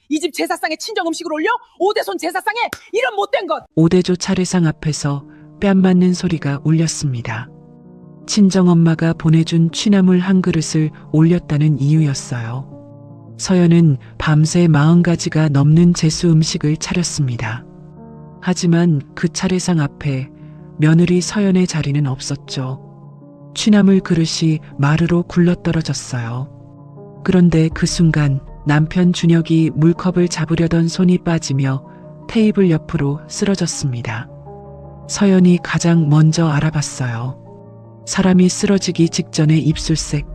이 집 제사상에 친정 음식을 올려? 오대손 제사상에 이런 못된 것! 오대조 차례상 앞에서 뺨 맞는 소리가 울렸습니다. 친정엄마가 보내준 취나물 한 그릇을 올렸다는 이유였어요. 서연은 밤새 40가지가 넘는 제수 음식을 차렸습니다. 하지만 그 차례상 앞에 며느리 서연의 자리는 없었죠. 취나물 그릇이 마루로 굴러떨어졌어요. 그런데 그 순간 남편 준혁이 물컵을 잡으려던 손이 빠지며 테이블 옆으로 쓰러졌습니다. 서연이 가장 먼저 알아봤어요. 사람이 쓰러지기 직전의 입술색,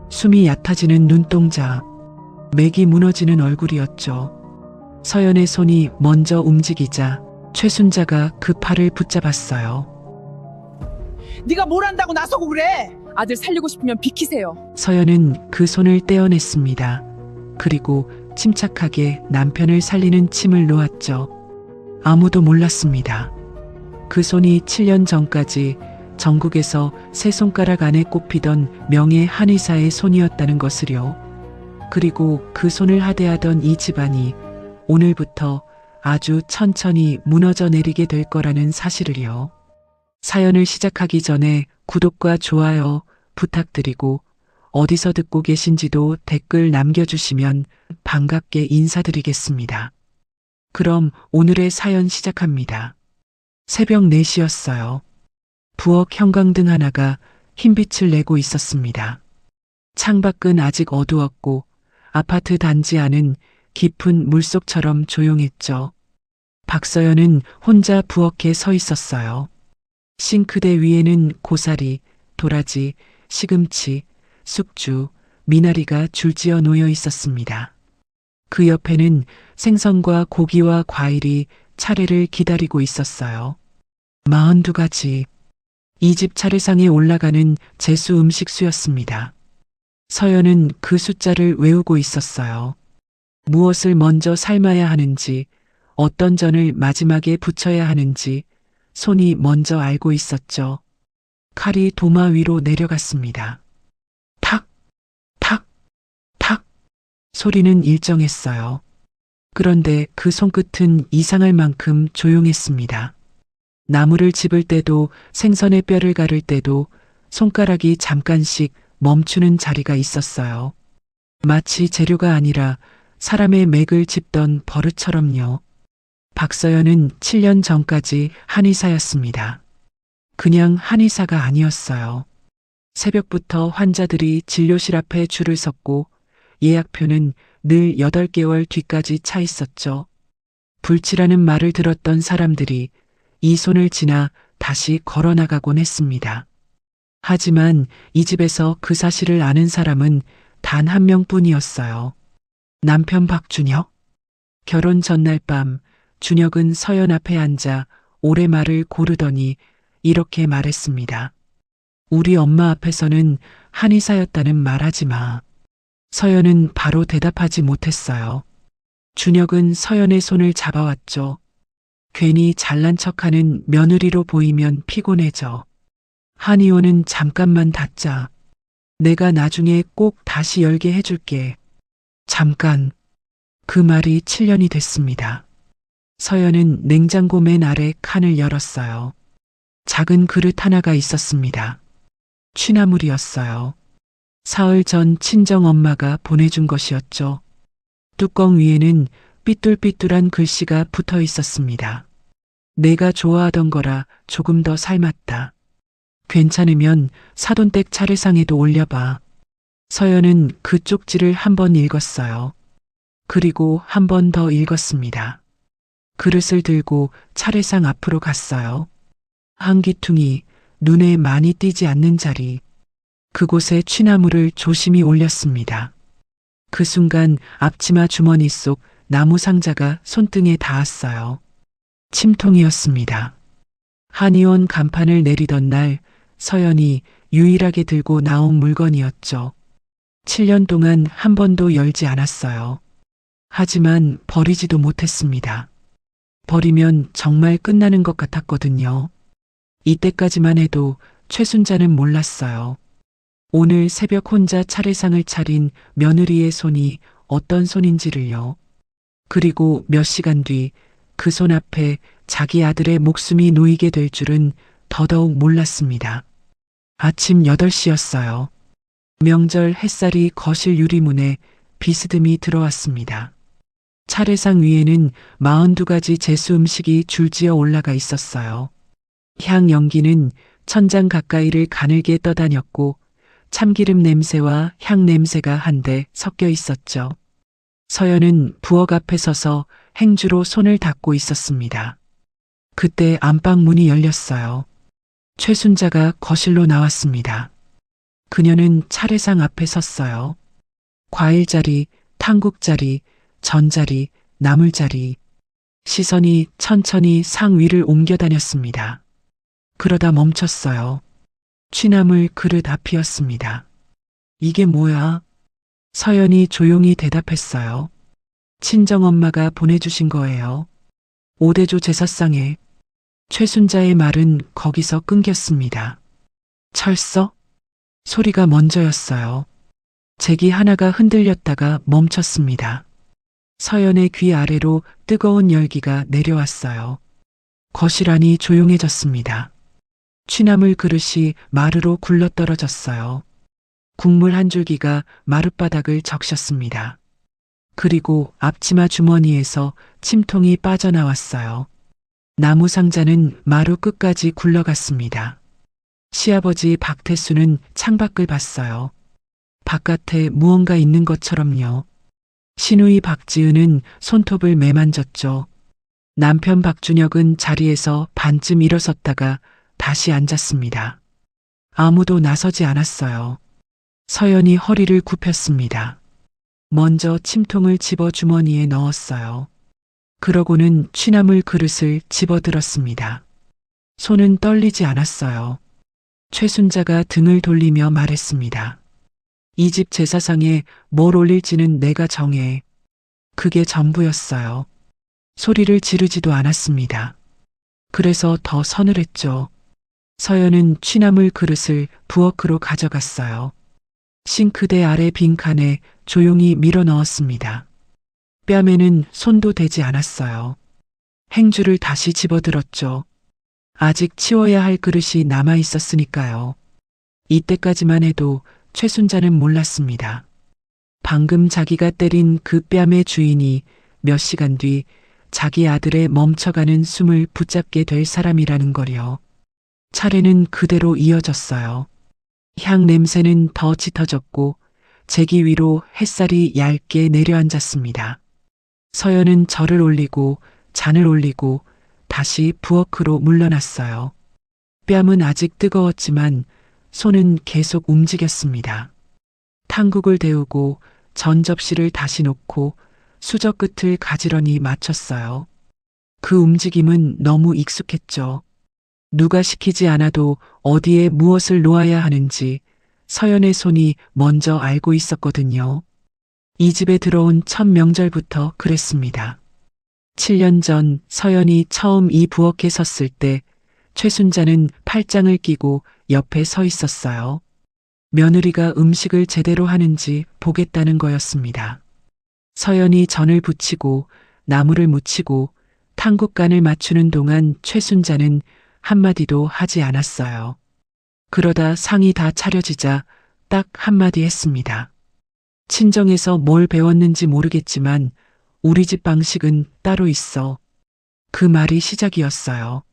숨이 얕아지는 눈동자, 맥이 무너지는 얼굴이었죠. 서연의 손이 먼저 움직이자 최순자가 그 팔을 붙잡았어요. 네가 뭘 한다고 나서고 그래! 아들 살리고 싶으면 비키세요. 서연은 그 손을 떼어냈습니다. 그리고 침착하게 남편을 살리는 침을 놓았죠. 아무도 몰랐습니다. 그 손이 7년 전까지 전국에서 세 손가락 안에 꼽히던 명예 한의사의 손이었다는 것을요. 그리고 그 손을 하대하던 이 집안이 오늘부터 아주 천천히 무너져 내리게 될 거라는 사실을요. 사연을 시작하기 전에 구독과 좋아요 부탁드리고 어디서 듣고 계신지도 댓글 남겨주시면 반갑게 인사드리겠습니다. 그럼 오늘의 사연 시작합니다. 새벽 4시였어요. 부엌 형광등 하나가 흰빛을 내고 있었습니다. 창밖은 아직 어두웠고 아파트 단지 안은 깊은 물속처럼 조용했죠. 박서연은 혼자 부엌에 서 있었어요. 싱크대 위에는 고사리, 도라지, 시금치, 숙주, 미나리가 줄지어 놓여 있었습니다. 그 옆에는 생선과 고기와 과일이 차례를 기다리고 있었어요. 42가지. 이 집 차례상에 올라가는 제수 음식수였습니다. 서연은 그 숫자를 외우고 있었어요. 무엇을 먼저 삶아야 하는지, 어떤 전을 마지막에 부쳐야 하는지 손이 먼저 알고 있었죠. 칼이 도마 위로 내려갔습니다. 탁, 탁, 탁. 소리는 일정했어요. 그런데 그 손끝은 이상할 만큼 조용했습니다. 나무를 집을 때도 생선의 뼈를 가를 때도 손가락이 잠깐씩 멈추는 자리가 있었어요. 마치 재료가 아니라 사람의 맥을 짚던 버릇처럼요. 박서연은 7년 전까지 한의사였습니다. 그냥 한의사가 아니었어요. 새벽부터 환자들이 진료실 앞에 줄을 섰고 예약표는 늘 8개월 뒤까지 차 있었죠. 불치라는 말을 들었던 사람들이 이 손을 지나 다시 걸어나가곤 했습니다. 하지만 이 집에서 그 사실을 아는 사람은 단 한 명뿐이었어요. 남편 박준혁. 결혼 전날 밤 준혁은 서연 앞에 앉아 올해 말을 고르더니 이렇게 말했습니다. 우리 엄마 앞에서는 한의사였다는 말하지 마. 서연은 바로 대답하지 못했어요. 준혁은 서연의 손을 잡아왔죠. 괜히 잘난 척하는 며느리로 보이면 피곤해져. 한의원은 잠깐만 닫자. 내가 나중에 꼭 다시 열게 해줄게. 잠깐. 그 말이 7년이 됐습니다. 서연은 냉장고 맨 아래 칸을 열었어요. 작은 그릇 하나가 있었습니다. 취나물이었어요. 사흘 전 친정엄마가 보내준 것이었죠. 뚜껑 위에는 삐뚤삐뚤한 글씨가 붙어 있었습니다. 내가 좋아하던 거라 조금 더 삶았다. 괜찮으면 사돈댁 차례상에도 올려봐. 서연은 그 쪽지를 한 번 읽었어요. 그리고 한 번 더 읽었습니다. 그릇을 들고 차례상 앞으로 갔어요. 한기퉁이 눈에 많이 띄지 않는 자리. 그곳에 취나물을 조심히 올렸습니다. 그 순간 앞치마 주머니 속 나무 상자가 손등에 닿았어요. 침통이었습니다. 한의원 간판을 내리던 날 서연이 유일하게 들고 나온 물건이었죠. 7년 동안 한 번도 열지 않았어요. 하지만 버리지도 못했습니다. 버리면 정말 끝나는 것 같았거든요. 이때까지만 해도 최순자는 몰랐어요. 오늘 새벽 혼자 차례상을 차린 며느리의 손이 어떤 손인지를요. 그리고 몇 시간 뒤 그 손 앞에 자기 아들의 목숨이 놓이게 될 줄은 더더욱 몰랐습니다. 아침 8시였어요. 명절 햇살이 거실 유리문에 비스듬히 들어왔습니다. 차례상 위에는 42가지 제수 음식이 줄지어 올라가 있었어요. 향 연기는 천장 가까이를 가늘게 떠다녔고 참기름 냄새와 향 냄새가 한데 섞여 있었죠. 서연은 부엌 앞에 서서 행주로 손을 닦고 있었습니다. 그때 안방 문이 열렸어요. 최순자가 거실로 나왔습니다. 그녀는 차례상 앞에 섰어요. 과일자리, 탕국자리, 전자리, 나물자리. 시선이 천천히 상 위를 옮겨 다녔습니다. 그러다 멈췄어요. 취나물 그릇 앞이었습니다. 이게 뭐야? 서연이 조용히 대답했어요. 친정엄마가 보내주신 거예요. 오대조 제사상에. 최순자의 말은 거기서 끊겼습니다. 철서? 소리가 먼저였어요. 제기 하나가 흔들렸다가 멈췄습니다. 서연의 귀 아래로 뜨거운 열기가 내려왔어요. 거실 안이 조용해졌습니다. 취나물 그릇이 마루로 굴러떨어졌어요. 국물 한 줄기가 마룻바닥을 적셨습니다. 그리고 앞치마 주머니에서 침통이 빠져나왔어요. 나무 상자는 마루 끝까지 굴러갔습니다. 시아버지 박태수는 창밖을 봤어요. 바깥에 무언가 있는 것처럼요. 시누이 박지은은 손톱을 매만졌죠. 남편 박준혁은 자리에서 반쯤 일어섰다가 다시 앉았습니다. 아무도 나서지 않았어요. 서연이 허리를 굽혔습니다. 먼저 침통을 집어 주머니에 넣었어요. 그러고는 취나물 그릇을 집어들었습니다. 손은 떨리지 않았어요. 최순자가 등을 돌리며 말했습니다. 이 집 제사상에 뭘 올릴지는 내가 정해. 그게 전부였어요. 소리를 지르지도 않았습니다. 그래서 더 서늘했죠. 서연은 취나물 그릇을 부엌으로 가져갔어요. 싱크대 아래 빈칸에 조용히 밀어 넣었습니다. 뺨에는 손도 대지 않았어요. 행주를 다시 집어들었죠. 아직 치워야 할 그릇이 남아 있었으니까요. 이때까지만 해도 최순자는 몰랐습니다. 방금 자기가 때린 그 뺨의 주인이 몇 시간 뒤 자기 아들의 멈춰가는 숨을 붙잡게 될 사람이라는 거요. 차례는 그대로 이어졌어요. 향 냄새는 더 짙어졌고 제기 위로 햇살이 얇게 내려앉았습니다. 서연은 절을 올리고 잔을 올리고 다시 부엌으로 물러났어요. 뺨은 아직 뜨거웠지만 손은 계속 움직였습니다. 탕국을 데우고 전 접시를 다시 놓고 수저 끝을 가지런히 맞췄어요. 그 움직임은 너무 익숙했죠. 누가 시키지 않아도 어디에 무엇을 놓아야 하는지 서연의 손이 먼저 알고 있었거든요. 이 집에 들어온 첫 명절부터 그랬습니다. 7년 전 서연이 처음 이 부엌에 섰을 때 최순자는 팔짱을 끼고 옆에 서 있었어요. 며느리가 음식을 제대로 하는지 보겠다는 거였습니다. 서연이 전을 부치고 나물을 무치고 탕국간을 맞추는 동안 최순자는 한마디도 하지 않았어요. 그러다 상이 다 차려지자 딱 한마디 했습니다. 친정에서 뭘 배웠는지 모르겠지만 우리 집 방식은 따로 있어. 그 말이 시작이었어요.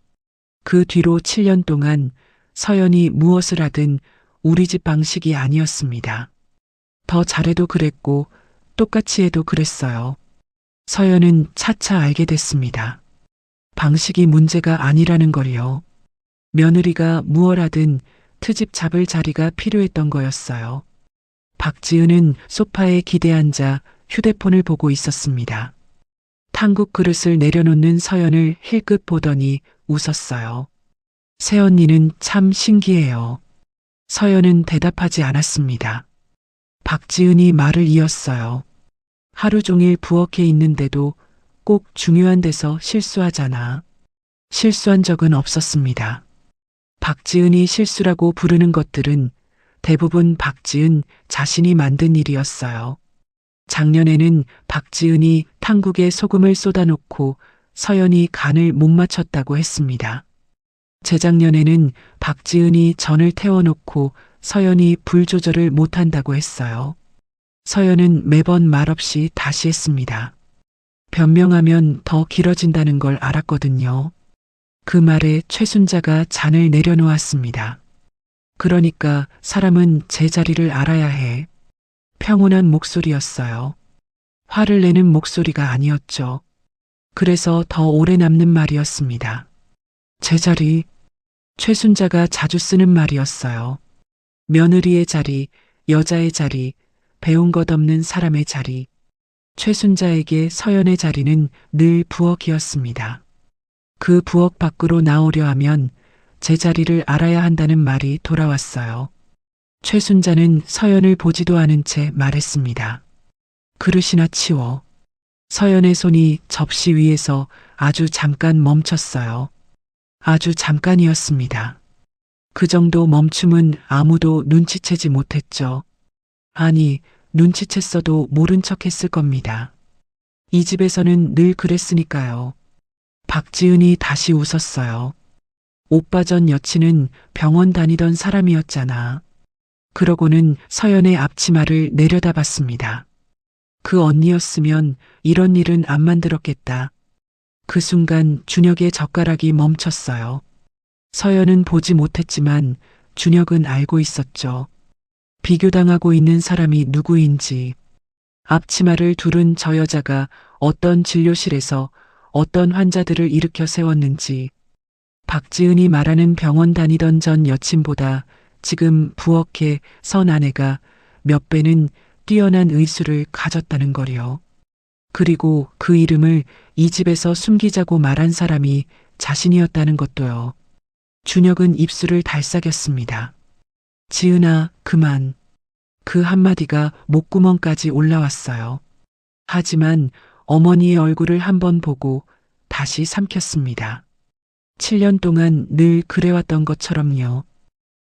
그 뒤로 7년 동안 서연이 무엇을 하든 우리 집 방식이 아니었습니다. 더 잘해도 그랬고 똑같이 해도 그랬어요. 서연은 차차 알게 됐습니다. 방식이 문제가 아니라는 걸요. 며느리가 무얼 하든 트집 잡을 자리가 필요했던 거였어요. 박지은은 소파에 기대앉아 휴대폰을 보고 있었습니다. 탕국 그릇을 내려놓는 서연을 힐끗 보더니 웃었어요. 새언니는 참 신기해요. 서연은 대답하지 않았습니다. 박지은이 말을 이었어요. 하루 종일 부엌에 있는데도 꼭 중요한 데서 실수하잖아. 실수한 적은 없었습니다. 박지은이 실수라고 부르는 것들은 대부분 박지은 자신이 만든 일이었어요. 작년에는 박지은이 탕국에 소금을 쏟아놓고 서연이 간을 못 맞췄다고 했습니다. 재작년에는 박지은이 전을 태워놓고 서연이 불 조절을 못한다고 했어요. 서연은 매번 말없이 다시 했습니다. 변명하면 더 길어진다는 걸 알았거든요. 그 말에 최순자가 잔을 내려놓았습니다. 그러니까 사람은 제자리를 알아야 해. 평온한 목소리였어요. 화를 내는 목소리가 아니었죠. 그래서 더 오래 남는 말이었습니다. 제자리. 최순자가 자주 쓰는 말이었어요. 며느리의 자리, 여자의 자리, 배운 것 없는 사람의 자리. 최순자에게 서연의 자리는 늘 부엌이었습니다. 그 부엌 밖으로 나오려 하면 제자리를 알아야 한다는 말이 돌아왔어요. 최순자는 서연을 보지도 않은 채 말했습니다. 그릇이나 치워. 서연의 손이 접시 위에서 아주 잠깐 멈췄어요. 아주 잠깐이었습니다. 그 정도 멈춤은 아무도 눈치채지 못했죠. 아니, 눈치챘어도 모른 척 했을 겁니다. 이 집에서는 늘 그랬으니까요. 박지은이 다시 웃었어요. 오빠 전 여친은 병원 다니던 사람이었잖아. 그러고는 서연의 앞치마를 내려다봤습니다. 그 언니였으면 이런 일은 안 만들었겠다. 그 순간 준혁의 젓가락이 멈췄어요. 서연은 보지 못했지만 준혁은 알고 있었죠. 비교당하고 있는 사람이 누구인지, 앞치마를 두른 저 여자가 어떤 진료실에서 어떤 환자들을 일으켜 세웠는지, 박지은이 말하는 병원 다니던 전 여친보다 지금 부엌에 선 아내가 몇 배는 뛰어난 의술을 가졌다는 거리요. 그리고 그 이름을 이 집에서 숨기자고 말한 사람이 자신이었다는 것도요. 준혁은 입술을 달싹였습니다. 지은아, 그만. 그 한마디가 목구멍까지 올라왔어요. 하지만 어머니의 얼굴을 한번 보고 다시 삼켰습니다. 7년 동안 늘 그래왔던 것처럼요.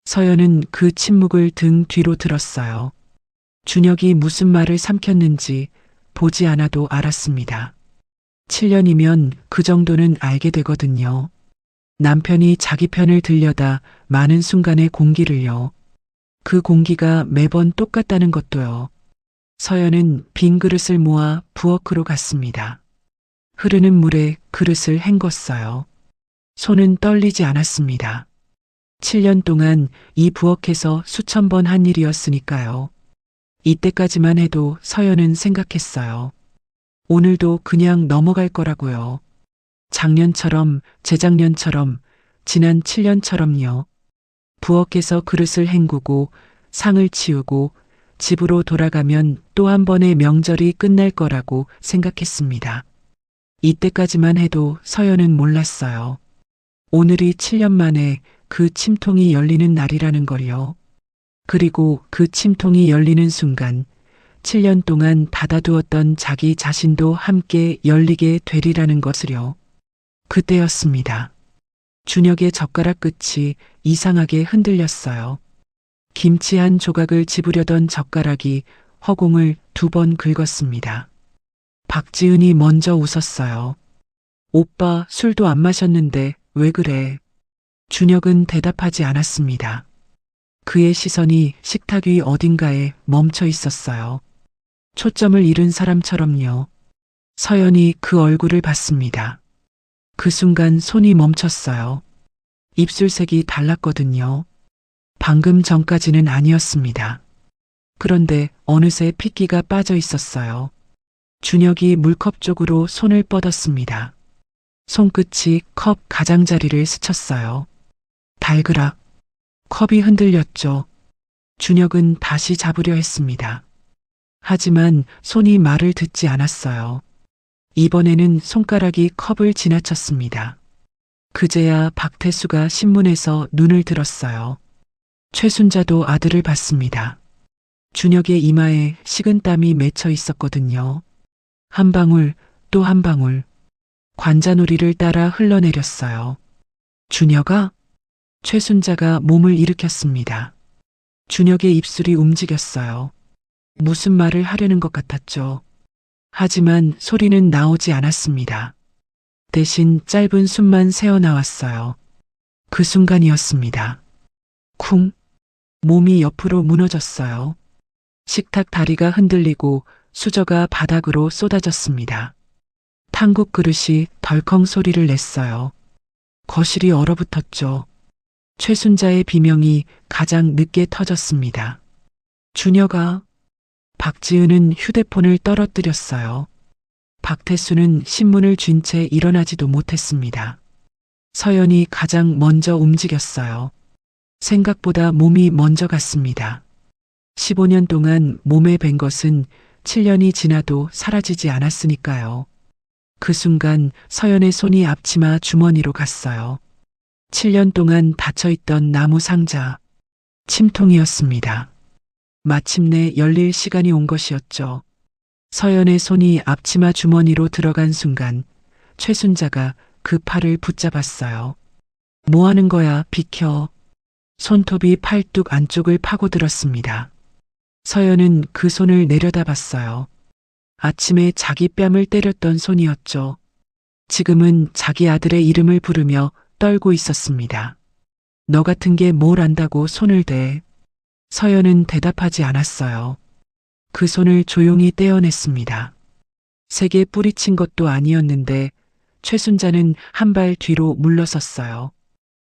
서연은 그 침묵을 등 뒤로 들었어요. 준혁이 무슨 말을 삼켰는지 보지 않아도 알았습니다. 7년이면 그 정도는 알게 되거든요. 남편이 자기 편을 들려다 많은 순간의 공기를요. 그 공기가 매번 똑같다는 것도요. 서연은 빈 그릇을 모아 부엌으로 갔습니다. 흐르는 물에 그릇을 헹궜어요. 손은 떨리지 않았습니다. 7년 동안 이 부엌에서 수천 번 한 일이었으니까요. 이때까지만 해도 서연은 생각했어요. 오늘도 그냥 넘어갈 거라고요. 작년처럼, 재작년처럼, 지난 7년처럼요. 부엌에서 그릇을 헹구고 상을 치우고 집으로 돌아가면 또 한 번의 명절이 끝날 거라고 생각했습니다. 이때까지만 해도 서연은 몰랐어요. 오늘이 7년 만에 그 침통이 열리는 날이라는 걸요. 그리고 그 침통이 열리는 순간 7년 동안 닫아두었던 자기 자신도 함께 열리게 되리라는 것을요. 그때였습니다. 준혁의 젓가락 끝이 이상하게 흔들렸어요. 김치 한 조각을 집으려던 젓가락이 허공을 2번 긁었습니다. 박지은이 먼저 웃었어요. 오빠 술도 안 마셨는데 왜 그래? 준혁은 대답하지 않았습니다. 그의 시선이 식탁 위 어딘가에 멈춰 있었어요. 초점을 잃은 사람처럼요. 서연이 그 얼굴을 봤습니다. 그 순간 손이 멈췄어요. 입술색이 달랐거든요. 방금 전까지는 아니었습니다. 그런데 어느새 핏기가 빠져 있었어요. 준혁이 물컵 쪽으로 손을 뻗었습니다. 손끝이 컵 가장자리를 스쳤어요. 달그락. 컵이 흔들렸죠. 준혁은 다시 잡으려 했습니다. 하지만 손이 말을 듣지 않았어요. 이번에는 손가락이 컵을 지나쳤습니다. 그제야 박태수가 신문에서 눈을 들었어요. 최순자도 아들을 봤습니다. 준혁의 이마에 식은땀이 맺혀 있었거든요. 한 방울, 또 한 방울. 관자놀이를 따라 흘러내렸어요. 준혁아? 최순자가 몸을 일으켰습니다. 준혁의 입술이 움직였어요. 무슨 말을 하려는 것 같았죠. 하지만 소리는 나오지 않았습니다. 대신 짧은 숨만 새어나왔어요. 그 순간이었습니다. 쿵! 몸이 옆으로 무너졌어요. 식탁 다리가 흔들리고 수저가 바닥으로 쏟아졌습니다. 탕국 그릇이 덜컹 소리를 냈어요. 거실이 얼어붙었죠. 최순자의 비명이 가장 늦게 터졌습니다. 준혁아. 박지은은 휴대폰을 떨어뜨렸어요. 박태수는 신문을 쥔 채 일어나지도 못했습니다. 서연이 가장 먼저 움직였어요. 생각보다 몸이 먼저 갔습니다. 15년 동안 몸에 밴 것은 7년이 지나도 사라지지 않았으니까요. 그 순간 서연의 손이 앞치마 주머니로 갔어요. 7년 동안 닫혀있던 나무 상자. 침통이었습니다. 마침내 열릴 시간이 온 것이었죠. 서연의 손이 앞치마 주머니로 들어간 순간 최순자가 그 팔을 붙잡았어요. 뭐 하는 거야, 비켜. 손톱이 팔뚝 안쪽을 파고들었습니다. 서연은 그 손을 내려다봤어요. 아침에 자기 뺨을 때렸던 손이었죠. 지금은 자기 아들의 이름을 부르며 떨고 있었습니다. 너 같은 게 뭘 안다고 손을 대. 서연은 대답하지 않았어요. 그 손을 조용히 떼어냈습니다. 세게 뿌리친 것도 아니었는데 최순자는 한 발 뒤로 물러섰어요.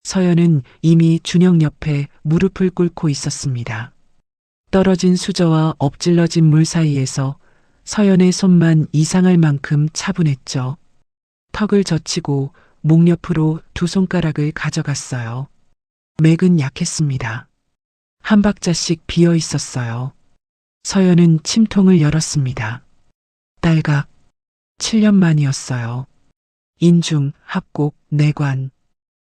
서연은 이미 준혁 옆에 무릎을 꿇고 있었습니다. 떨어진 수저와 엎질러진 물 사이에서 서연의 손만 이상할 만큼 차분했죠. 턱을 젖히고 목 옆으로 두 손가락을 가져갔어요. 맥은 약했습니다. 한 박자씩 비어 있었어요. 서연은 침통을 열었습니다. 딸각. 7년 만이었어요. 인중, 합곡, 내관.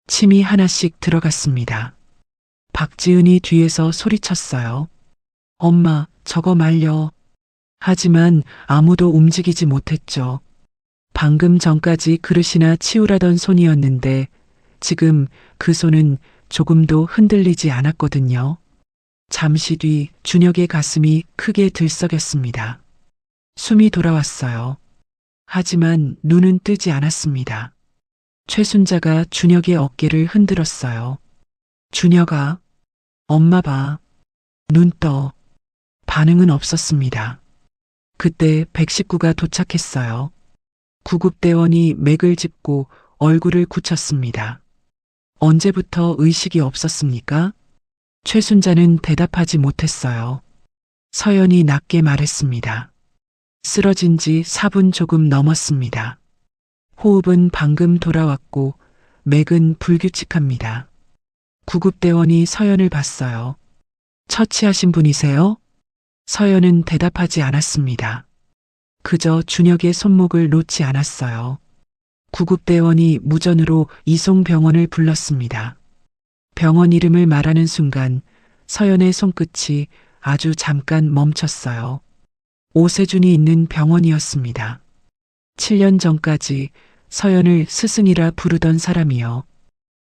침이 하나씩 들어갔습니다. 박지은이 뒤에서 소리쳤어요. 엄마, 저거 말려. 하지만 아무도 움직이지 못했죠. 방금 전까지 그릇이나 치우라던 손이었는데 지금 그 손은 조금도 흔들리지 않았거든요. 잠시 뒤 준혁의 가슴이 크게 들썩였습니다. 숨이 돌아왔어요. 하지만 눈은 뜨지 않았습니다. 최순자가 준혁의 어깨를 흔들었어요. 준혁아, 엄마 봐. 눈 떠. 반응은 없었습니다. 그때 119가 도착했어요. 구급대원이 맥을 짚고 얼굴을 굳혔습니다. 언제부터 의식이 없었습니까? 최순자는 대답하지 못했어요. 서연이 낮게 말했습니다. 쓰러진 지 4분 조금 넘었습니다. 호흡은 방금 돌아왔고 맥은 불규칙합니다. 구급대원이 서연을 봤어요. 처치하신 분이세요? 서연은 대답하지 않았습니다. 그저 준혁의 손목을 놓지 않았어요. 구급대원이 무전으로 이송병원을 불렀습니다. 병원 이름을 말하는 순간 서연의 손끝이 아주 잠깐 멈췄어요. 오세준이 있는 병원이었습니다. 7년 전까지 서연을 스승이라 부르던 사람이요.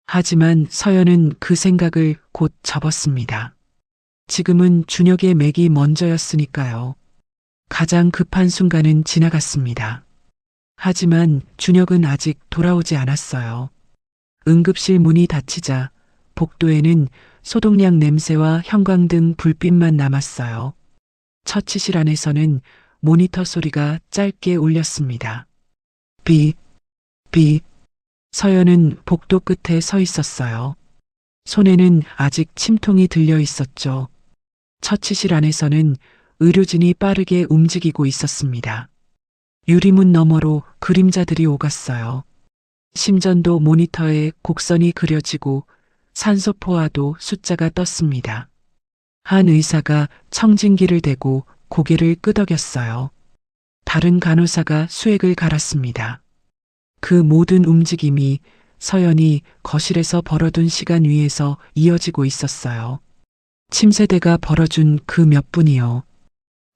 하지만 서연은 그 생각을 곧 접었습니다. 지금은 준혁의 맥이 먼저였으니까요. 가장 급한 순간은 지나갔습니다. 하지만 준혁은 아직 돌아오지 않았어요. 응급실 문이 닫히자 복도에는 소독약 냄새와 형광등 불빛만 남았어요. 처치실 안에서는 모니터 소리가 짧게 울렸습니다. 삐, 삐. 서연은 복도 끝에 서 있었어요. 손에는 아직 침통이 들려 있었죠. 처치실 안에서는 의료진이 빠르게 움직이고 있었습니다. 유리문 너머로 그림자들이 오갔어요. 심전도 모니터에 곡선이 그려지고 산소포화도 숫자가 떴습니다. 한 의사가 청진기를 대고 고개를 끄덕였어요. 다른 간호사가 수액을 갈았습니다. 그 모든 움직임이 서연이 거실에서 벌어둔 시간 위에서 이어지고 있었어요. 침세대가 벌어준 그 몇 분이요.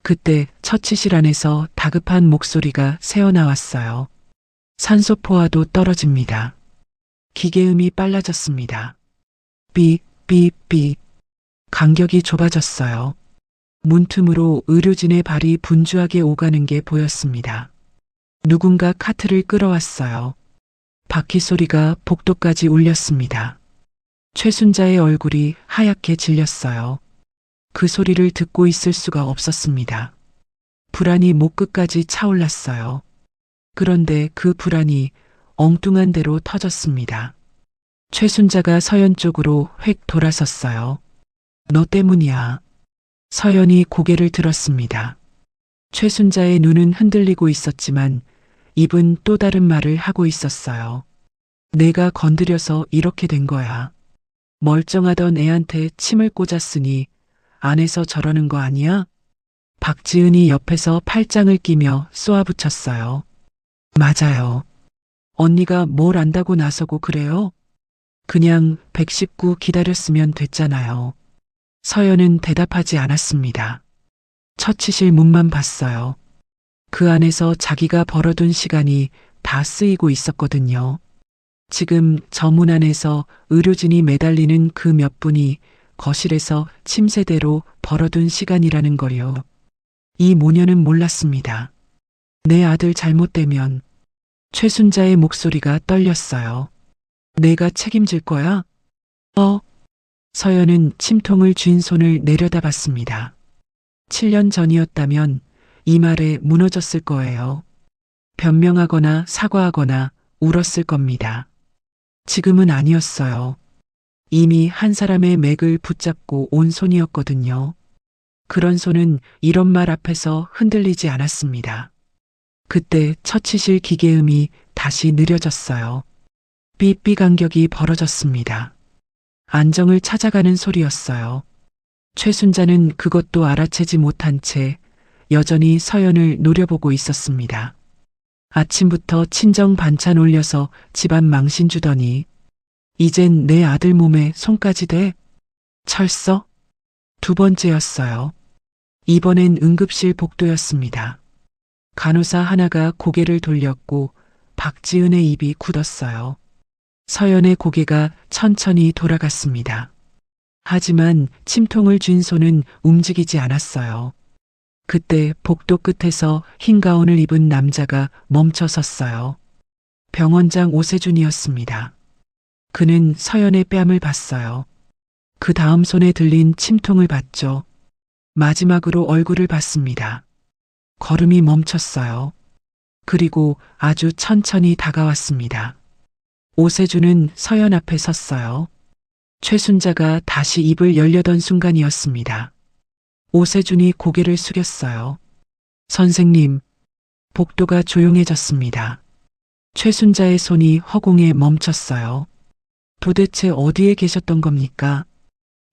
그때 처치실 안에서 다급한 목소리가 새어나왔어요. 산소포화도 떨어집니다. 기계음이 빨라졌습니다. 삐, 삐, 삐. 간격이 좁아졌어요. 문틈으로 의료진의 발이 분주하게 오가는 게 보였습니다. 누군가 카트를 끌어왔어요. 바퀴 소리가 복도까지 울렸습니다. 최순자의 얼굴이 하얗게 질렸어요. 그 소리를 듣고 있을 수가 없었습니다. 불안이 목 끝까지 차올랐어요. 그런데 그 불안이 엉뚱한 대로 터졌습니다. 최순자가 서연 쪽으로 획 돌아섰어요. 너 때문이야. 서연이 고개를 들었습니다. 최순자의 눈은 흔들리고 있었지만 입은 또 다른 말을 하고 있었어요. 내가 건드려서 이렇게 된 거야. 멀쩡하던 애한테 침을 꽂았으니 안에서 저러는 거 아니야? 박지은이 옆에서 팔짱을 끼며 쏘아붙였어요. 맞아요. 언니가 뭘 안다고 나서고 그래요? 그냥 119 기다렸으면 됐잖아요. 서연은 대답하지 않았습니다. 처치실 문만 봤어요. 그 안에서 자기가 벌어둔 시간이 다 쓰이고 있었거든요. 지금 저 문 안에서 의료진이 매달리는 그 몇 분이 거실에서 침새대로 벌어둔 시간이라는 걸요. 이 모녀는 몰랐습니다. 내 아들 잘못되면 최순자의 목소리가 떨렸어요. 내가 책임질 거야? 서연은 침통을 쥔 손을 내려다봤습니다. 7년 전이었다면 이 말에 무너졌을 거예요. 변명하거나 사과하거나 울었을 겁니다. 지금은 아니었어요. 이미 한 사람의 맥을 붙잡고 온 손이었거든요. 그런 손은 이런 말 앞에서 흔들리지 않았습니다. 그때 처치실 기계음이 다시 느려졌어요. 삐삐 간격이 벌어졌습니다. 안정을 찾아가는 소리였어요. 최순자는 그것도 알아채지 못한 채 여전히 서연을 노려보고 있었습니다. 아침부터 친정 반찬 올려서 집안 망신 주더니 이젠 내 아들 몸에 손까지 대? 철서? 두 번째였어요. 이번엔 응급실 복도였습니다. 간호사 하나가 고개를 돌렸고 박지은의 입이 굳었어요. 서연의 고개가 천천히 돌아갔습니다. 하지만 침통을 쥔 손은 움직이지 않았어요. 그때 복도 끝에서 흰 가운을 입은 남자가 멈춰 섰어요. 병원장 오세준이었습니다. 그는 서연의 뺨을 봤어요. 그 다음 손에 들린 침통을 봤죠. 마지막으로 얼굴을 봤습니다. 걸음이 멈췄어요. 그리고 아주 천천히 다가왔습니다. 오세준은 서연 앞에 섰어요. 최순자가 다시 입을 열려던 순간이었습니다. 오세준이 고개를 숙였어요. 선생님, 복도가 조용해졌습니다. 최순자의 손이 허공에 멈췄어요. 도대체 어디에 계셨던 겁니까?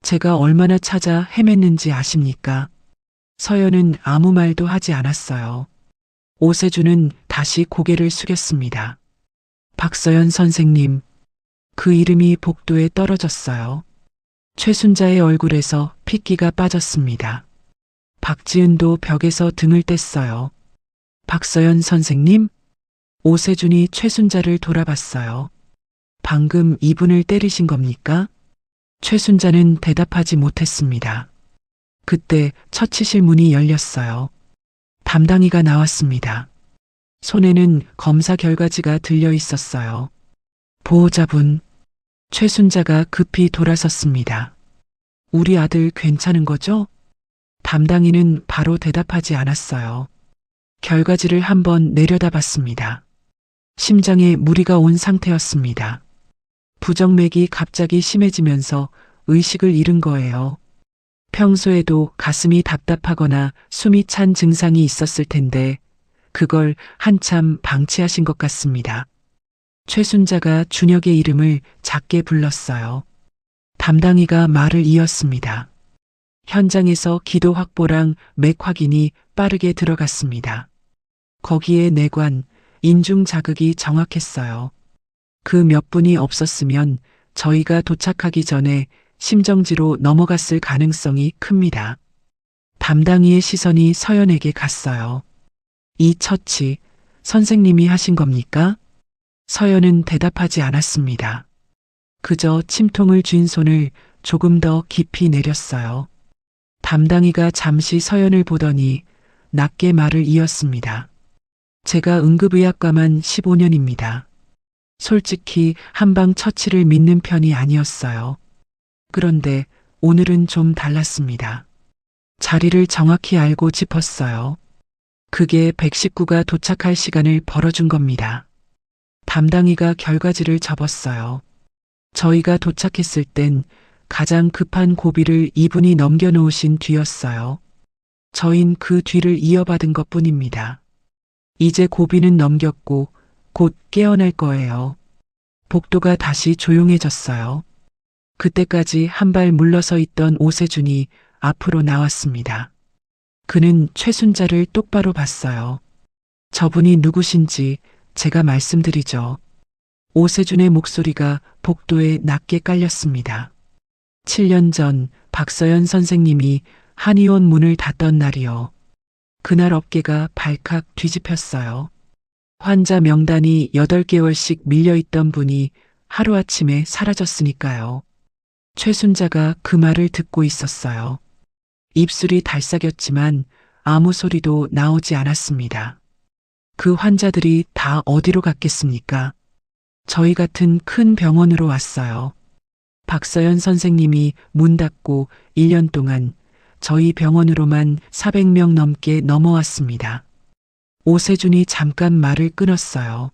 제가 얼마나 찾아 헤맸는지 아십니까? 서연은 아무 말도 하지 않았어요. 오세준은 다시 고개를 숙였습니다. 박서연 선생님, 그 이름이 복도에 떨어졌어요. 최순자의 얼굴에서 핏기가 빠졌습니다. 박지은도 벽에서 등을 뗐어요. 박서연 선생님? 오세준이 최순자를 돌아봤어요. 방금 이분을 때리신 겁니까? 최순자는 대답하지 못했습니다. 그때 처치실 문이 열렸어요. 담당이가 나왔습니다. 손에는 검사 결과지가 들려 있었어요. 보호자분, 최순자가 급히 돌아섰습니다. 우리 아들 괜찮은 거죠? 담당이는 바로 대답하지 않았어요. 결과지를 한번 내려다봤습니다. 심장에 무리가 온 상태였습니다. 부정맥이 갑자기 심해지면서 의식을 잃은 거예요. 평소에도 가슴이 답답하거나 숨이 찬 증상이 있었을 텐데 그걸 한참 방치하신 것 같습니다. 최순자가 준혁의 이름을 작게 불렀어요. 담당이가 말을 이었습니다. 현장에서 기도 확보랑 맥 확인이 빠르게 들어갔습니다. 거기에 내관, 인중 자극이 정확했어요. 그 몇 분이 없었으면 저희가 도착하기 전에 심정지로 넘어갔을 가능성이 큽니다. 담당이의 시선이 서연에게 갔어요. 이 처치, 선생님이 하신 겁니까? 서연은 대답하지 않았습니다. 그저 침통을 쥔 손을 조금 더 깊이 내렸어요. 담당이가 잠시 서연을 보더니 낮게 말을 이었습니다. 제가 응급의학과만 15년입니다. 솔직히 한방 처치를 믿는 편이 아니었어요. 그런데 오늘은 좀 달랐습니다. 자리를 정확히 알고 짚었어요. 그게 119가 도착할 시간을 벌어준 겁니다. 담당이가 결과지를 접었어요. 저희가 도착했을 땐 가장 급한 고비를 이분이 넘겨놓으신 뒤였어요. 저흰 그 뒤를 이어받은 것뿐입니다. 이제 고비는 넘겼고 곧 깨어날 거예요. 복도가 다시 조용해졌어요. 그때까지 한 발 물러서 있던 오세준이 앞으로 나왔습니다. 그는 최순자를 똑바로 봤어요. 저분이 누구신지 제가 말씀드리죠. 오세준의 목소리가 복도에 낮게 깔렸습니다. 7년 전 박서연 선생님이 한의원 문을 닫던 날이요. 그날 업계가 발칵 뒤집혔어요. 환자 명단이 8개월씩 밀려있던 분이 하루아침에 사라졌으니까요. 최순자가 그 말을 듣고 있었어요. 입술이 달싹였지만 아무 소리도 나오지 않았습니다. 그 환자들이 다 어디로 갔겠습니까? 저희 같은 큰 병원으로 왔어요. 박서연 선생님이 문 닫고 1년 동안 저희 병원으로만 400명 넘게 넘어왔습니다. 오세준이 잠깐 말을 끊었어요.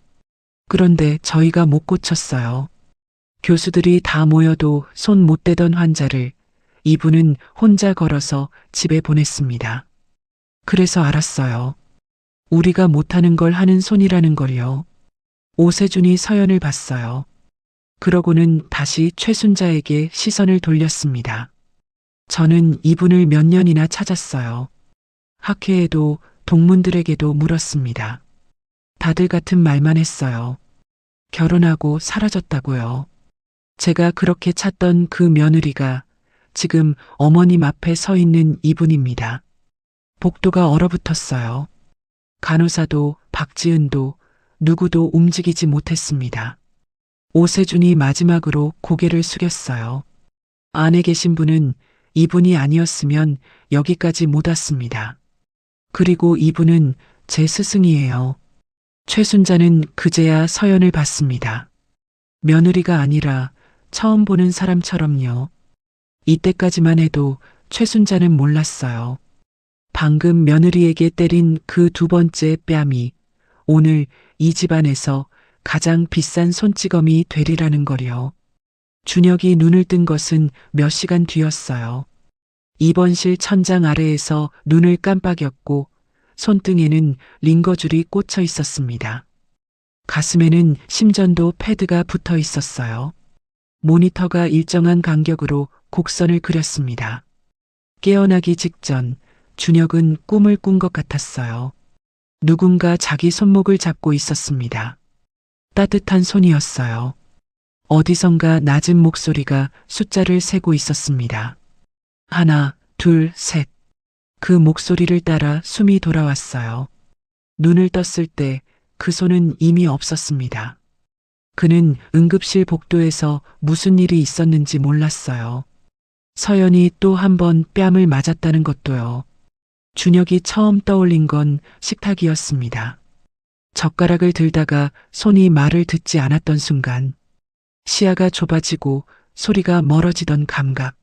그런데 저희가 못 고쳤어요. 교수들이 다 모여도 손 못 대던 환자를 이분은 혼자 걸어서 집에 보냈습니다. 그래서 알았어요. 우리가 못하는 걸 하는 손이라는 걸요. 오세준이 서연을 봤어요. 그러고는 다시 최순자에게 시선을 돌렸습니다. 저는 이분을 몇 년이나 찾았어요. 학회에도 동문들에게도 물었습니다. 다들 같은 말만 했어요. 결혼하고 사라졌다고요. 제가 그렇게 찾던 그 며느리가 지금 어머님 앞에 서 있는 이분입니다. 복도가 얼어붙었어요. 간호사도 박지은도 누구도 움직이지 못했습니다. 오세준이 마지막으로 고개를 숙였어요. 안에 계신 분은 이분이 아니었으면 여기까지 못 왔습니다. 그리고 이분은 제 스승이에요. 최순자는 그제야 서연을 봤습니다. 며느리가 아니라 처음 보는 사람처럼요. 이때까지만 해도 최순자는 몰랐어요. 방금 며느리에게 때린 그 2번째 뺨이 오늘 이 집안에서 가장 비싼 손찌검이 되리라는 거요. 준혁이 눈을 뜬 것은 몇 시간 뒤였어요. 입원실 천장 아래에서 눈을 깜빡였고 손등에는 링거줄이 꽂혀 있었습니다. 가슴에는 심전도 패드가 붙어 있었어요. 모니터가 일정한 간격으로 곡선을 그렸습니다. 깨어나기 직전 준혁은 꿈을 꾼 것 같았어요. 누군가 자기 손목을 잡고 있었습니다. 따뜻한 손이었어요. 어디선가 낮은 목소리가 숫자를 세고 있었습니다. 1, 2, 셋. 그 목소리를 따라 숨이 돌아왔어요. 눈을 떴을 때 그 손은 이미 없었습니다. 그는 응급실 복도에서 무슨 일이 있었는지 몰랐어요. 서연이 또 한 번 뺨을 맞았다는 것도요. 준혁이 처음 떠올린 건 식탁이었습니다. 젓가락을 들다가 손이 말을 듣지 않았던 순간 시야가 좁아지고 소리가 멀어지던 감각,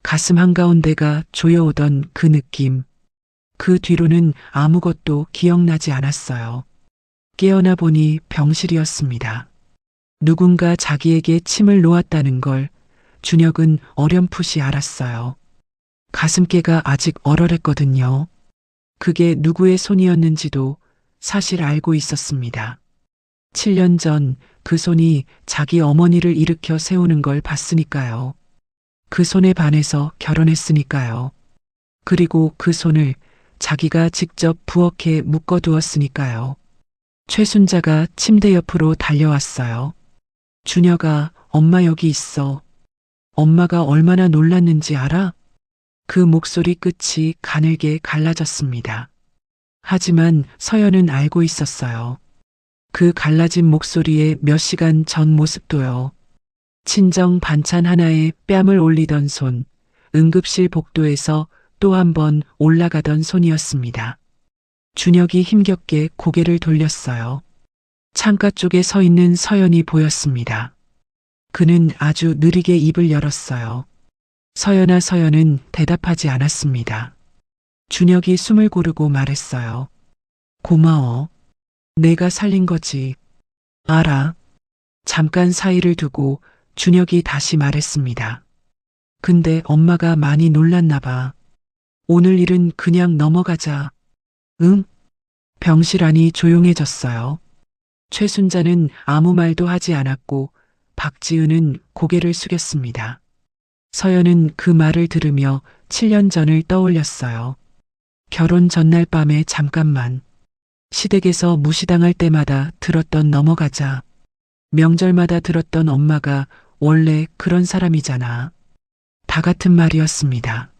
가슴 한가운데가 조여오던 그 느낌, 그 뒤로는 아무것도 기억나지 않았어요. 깨어나 보니 병실이었습니다. 누군가 자기에게 침을 놓았다는 걸 준혁은 어렴풋이 알았어요. 가슴께가 아직 얼얼했거든요. 그게 누구의 손이었는지도 사실 알고 있었습니다. 7년 전 그 손이 자기 어머니를 일으켜 세우는 걸 봤으니까요. 그 손에 반해서 결혼했으니까요. 그리고 그 손을 자기가 직접 부엌에 묶어두었으니까요. 최순자가 침대 옆으로 달려왔어요. 준혁아, 엄마 여기 있어. 엄마가 얼마나 놀랐는지 알아? 그 목소리 끝이 가늘게 갈라졌습니다. 하지만 서연은 알고 있었어요. 그 갈라진 목소리의 몇 시간 전 모습도요. 친정 반찬 하나에 뺨을 올리던 손, 응급실 복도에서 또 한 번 올라가던 손이었습니다. 준혁이 힘겹게 고개를 돌렸어요. 창가 쪽에 서 있는 서연이 보였습니다. 그는 아주 느리게 입을 열었어요. 서연아. 서연은 대답하지 않았습니다. 준혁이 숨을 고르고 말했어요. 고마워. 내가 살린 거지. 알아. 잠깐 사이를 두고 준혁이 다시 말했습니다. 근데 엄마가 많이 놀랐나 봐. 오늘 일은 그냥 넘어가자. 응? 병실 안이 조용해졌어요. 최순자는 아무 말도 하지 않았고 박지은은 고개를 숙였습니다. 서연은 그 말을 들으며 7년 전을 떠올렸어요. 결혼 전날 밤에 잠깐만. 시댁에서 무시당할 때마다 들었던 넘어가자. 명절마다 들었던 엄마가 원래 그런 사람이잖아. 다 같은 말이었습니다.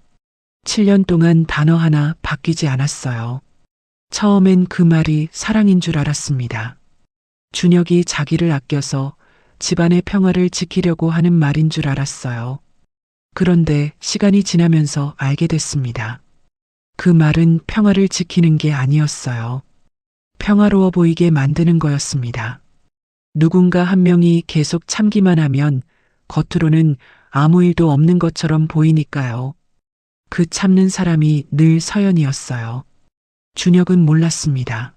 7년 동안 단어 하나 바뀌지 않았어요. 처음엔 그 말이 사랑인 줄 알았습니다. 준혁이 자기를 아껴서 집안의 평화를 지키려고 하는 말인 줄 알았어요. 그런데 시간이 지나면서 알게 됐습니다. 그 말은 평화를 지키는 게 아니었어요. 평화로워 보이게 만드는 거였습니다. 누군가 한 명이 계속 참기만 하면 겉으로는 아무 일도 없는 것처럼 보이니까요. 그 참는 사람이 늘 서연이었어요. 준혁은 몰랐습니다.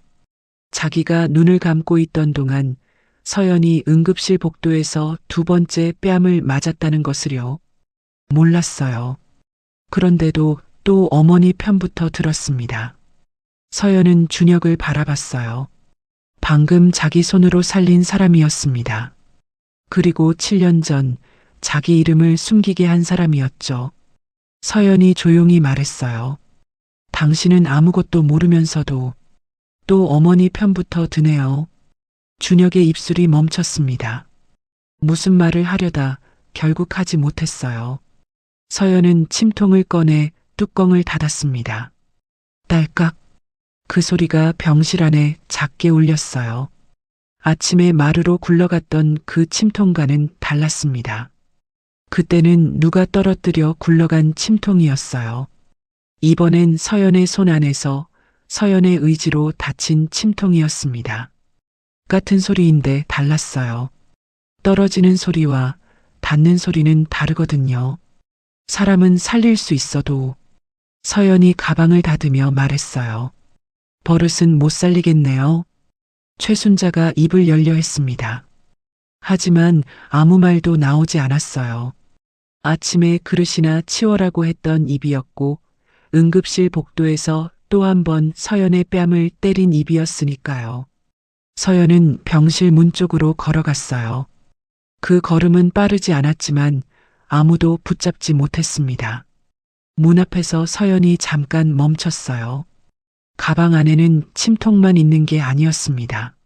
자기가 눈을 감고 있던 동안 서연이 응급실 복도에서 2번째 뺨을 맞았다는 것을요. 몰랐어요. 그런데도 또 어머니 편부터 들었습니다. 서연은 준혁을 바라봤어요. 방금 자기 손으로 살린 사람이었습니다. 그리고 7년 전 자기 이름을 숨기게 한 사람이었죠. 서연이 조용히 말했어요. 당신은 아무것도 모르면서도 또 어머니 편부터 드네요. 준혁의 입술이 멈췄습니다. 무슨 말을 하려다 결국 하지 못했어요. 서연은 침통을 꺼내 뚜껑을 닫았습니다. 딸깍. 그 소리가 병실 안에 작게 울렸어요. 아침에 마루로 굴러갔던 그 침통과는 달랐습니다. 그때는 누가 떨어뜨려 굴러간 침통이었어요. 이번엔 서연의 손 안에서 서연의 의지로 닫힌 침통이었습니다. 같은 소리인데 달랐어요. 떨어지는 소리와 닿는 소리는 다르거든요. 사람은 살릴 수 있어도. 서연이 가방을 닫으며 말했어요. 버릇은 못 살리겠네요. 최순자가 입을 열려 했습니다. 하지만 아무 말도 나오지 않았어요. 아침에 그릇이나 치워라고 했던 입이었고 응급실 복도에서 또 한 번 서연의 뺨을 때린 입이었으니까요. 서연은 병실 문 쪽으로 걸어갔어요. 그 걸음은 빠르지 않았지만 아무도 붙잡지 못했습니다. 문 앞에서 서연이 잠깐 멈췄어요. 가방 안에는 침통만 있는 게 아니었습니다.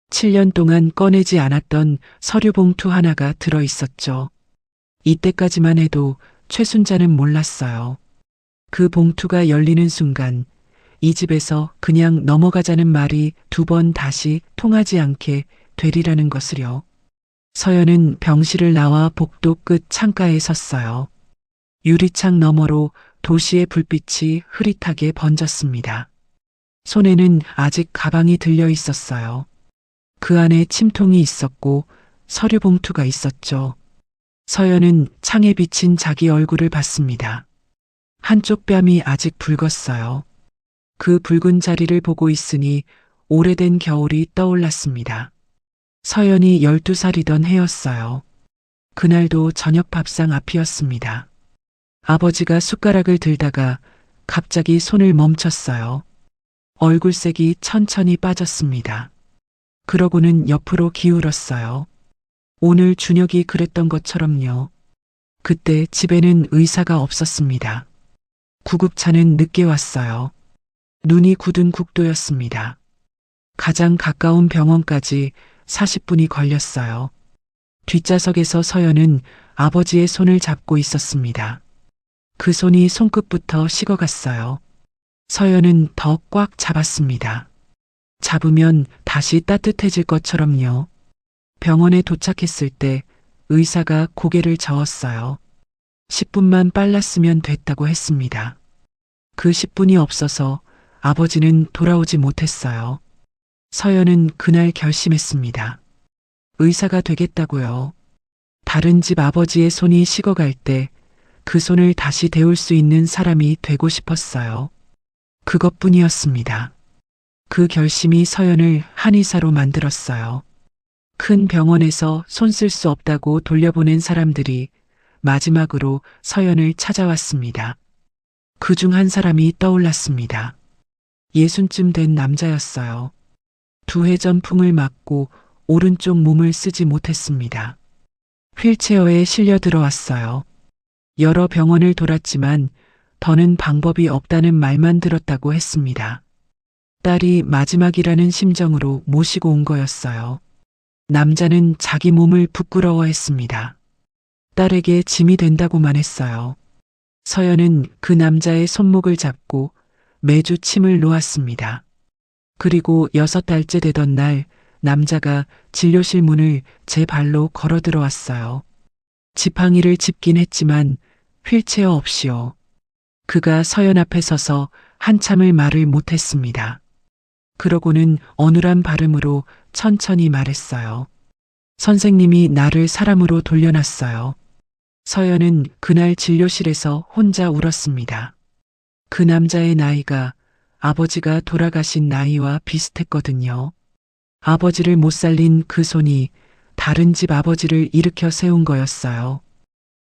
7년 동안 꺼내지 않았던 서류 봉투 하나가 들어 있었죠. 이때까지만 해도 최순자는 몰랐어요. 그 봉투가 열리는 순간 이 집에서 그냥 넘어가자는 말이 2번 다시 통하지 않게 되리라는 것을요. 서연은 병실을 나와 복도 끝 창가에 섰어요. 유리창 너머로 도시의 불빛이 흐릿하게 번졌습니다. 손에는 아직 가방이 들려 있었어요. 그 안에 침통이 있었고 서류 봉투가 있었죠. 서연은 창에 비친 자기 얼굴을 봤습니다. 한쪽 뺨이 아직 붉었어요. 그 붉은 자리를 보고 있으니 오래된 겨울이 떠올랐습니다. 서연이 12살이던 해였어요. 그날도 저녁 밥상 앞이었습니다. 아버지가 숟가락을 들다가 갑자기 손을 멈췄어요. 얼굴색이 천천히 빠졌습니다. 그러고는 옆으로 기울었어요. 오늘 준혁이 그랬던 것처럼요. 그때 집에는 의사가 없었습니다. 구급차는 늦게 왔어요. 눈이 굳은 국도였습니다. 가장 가까운 병원까지 40분이 걸렸어요. 뒷좌석에서 서연은 아버지의 손을 잡고 있었습니다. 그 손이 손끝부터 식어갔어요. 서연은 더 꽉 잡았습니다. 잡으면 다시 따뜻해질 것처럼요. 병원에 도착했을 때 의사가 고개를 저었어요. 10분만 빨랐으면 됐다고 했습니다. 그 10분이 없어서 아버지는 돌아오지 못했어요. 서연은 그날 결심했습니다. 의사가 되겠다고요. 다른 집 아버지의 손이 식어갈 때 그 손을 다시 데울 수 있는 사람이 되고 싶었어요. 그것뿐이었습니다. 그 결심이 서연을 한의사로 만들었어요. 큰 병원에서 손 쓸 수 없다고 돌려보낸 사람들이 마지막으로 서연을 찾아왔습니다. 그 중 한 사람이 떠올랐습니다. 60쯤 된 남자였어요. 두 해 전풍을 맞고 오른쪽 몸을 쓰지 못했습니다. 휠체어에 실려 들어왔어요. 여러 병원을 돌았지만 더는 방법이 없다는 말만 들었다고 했습니다. 딸이 마지막이라는 심정으로 모시고 온 거였어요. 남자는 자기 몸을 부끄러워했습니다. 딸에게 짐이 된다고만 했어요. 서연은 그 남자의 손목을 잡고 매주 침을 놓았습니다. 그리고 6달째 되던 날 남자가 진료실 문을 제 발로 걸어 들어왔어요. 지팡이를 짚긴 했지만 휠체어 없이요. 그가 서연 앞에 서서 한참을 말을 못했습니다. 그러고는 어눌한 발음으로 천천히 말했어요. 선생님이 나를 사람으로 돌려놨어요. 서연은 그날 진료실에서 혼자 울었습니다. 그 남자의 나이가 아버지가 돌아가신 나이와 비슷했거든요. 아버지를 못 살린 그 손이 다른 집 아버지를 일으켜 세운 거였어요.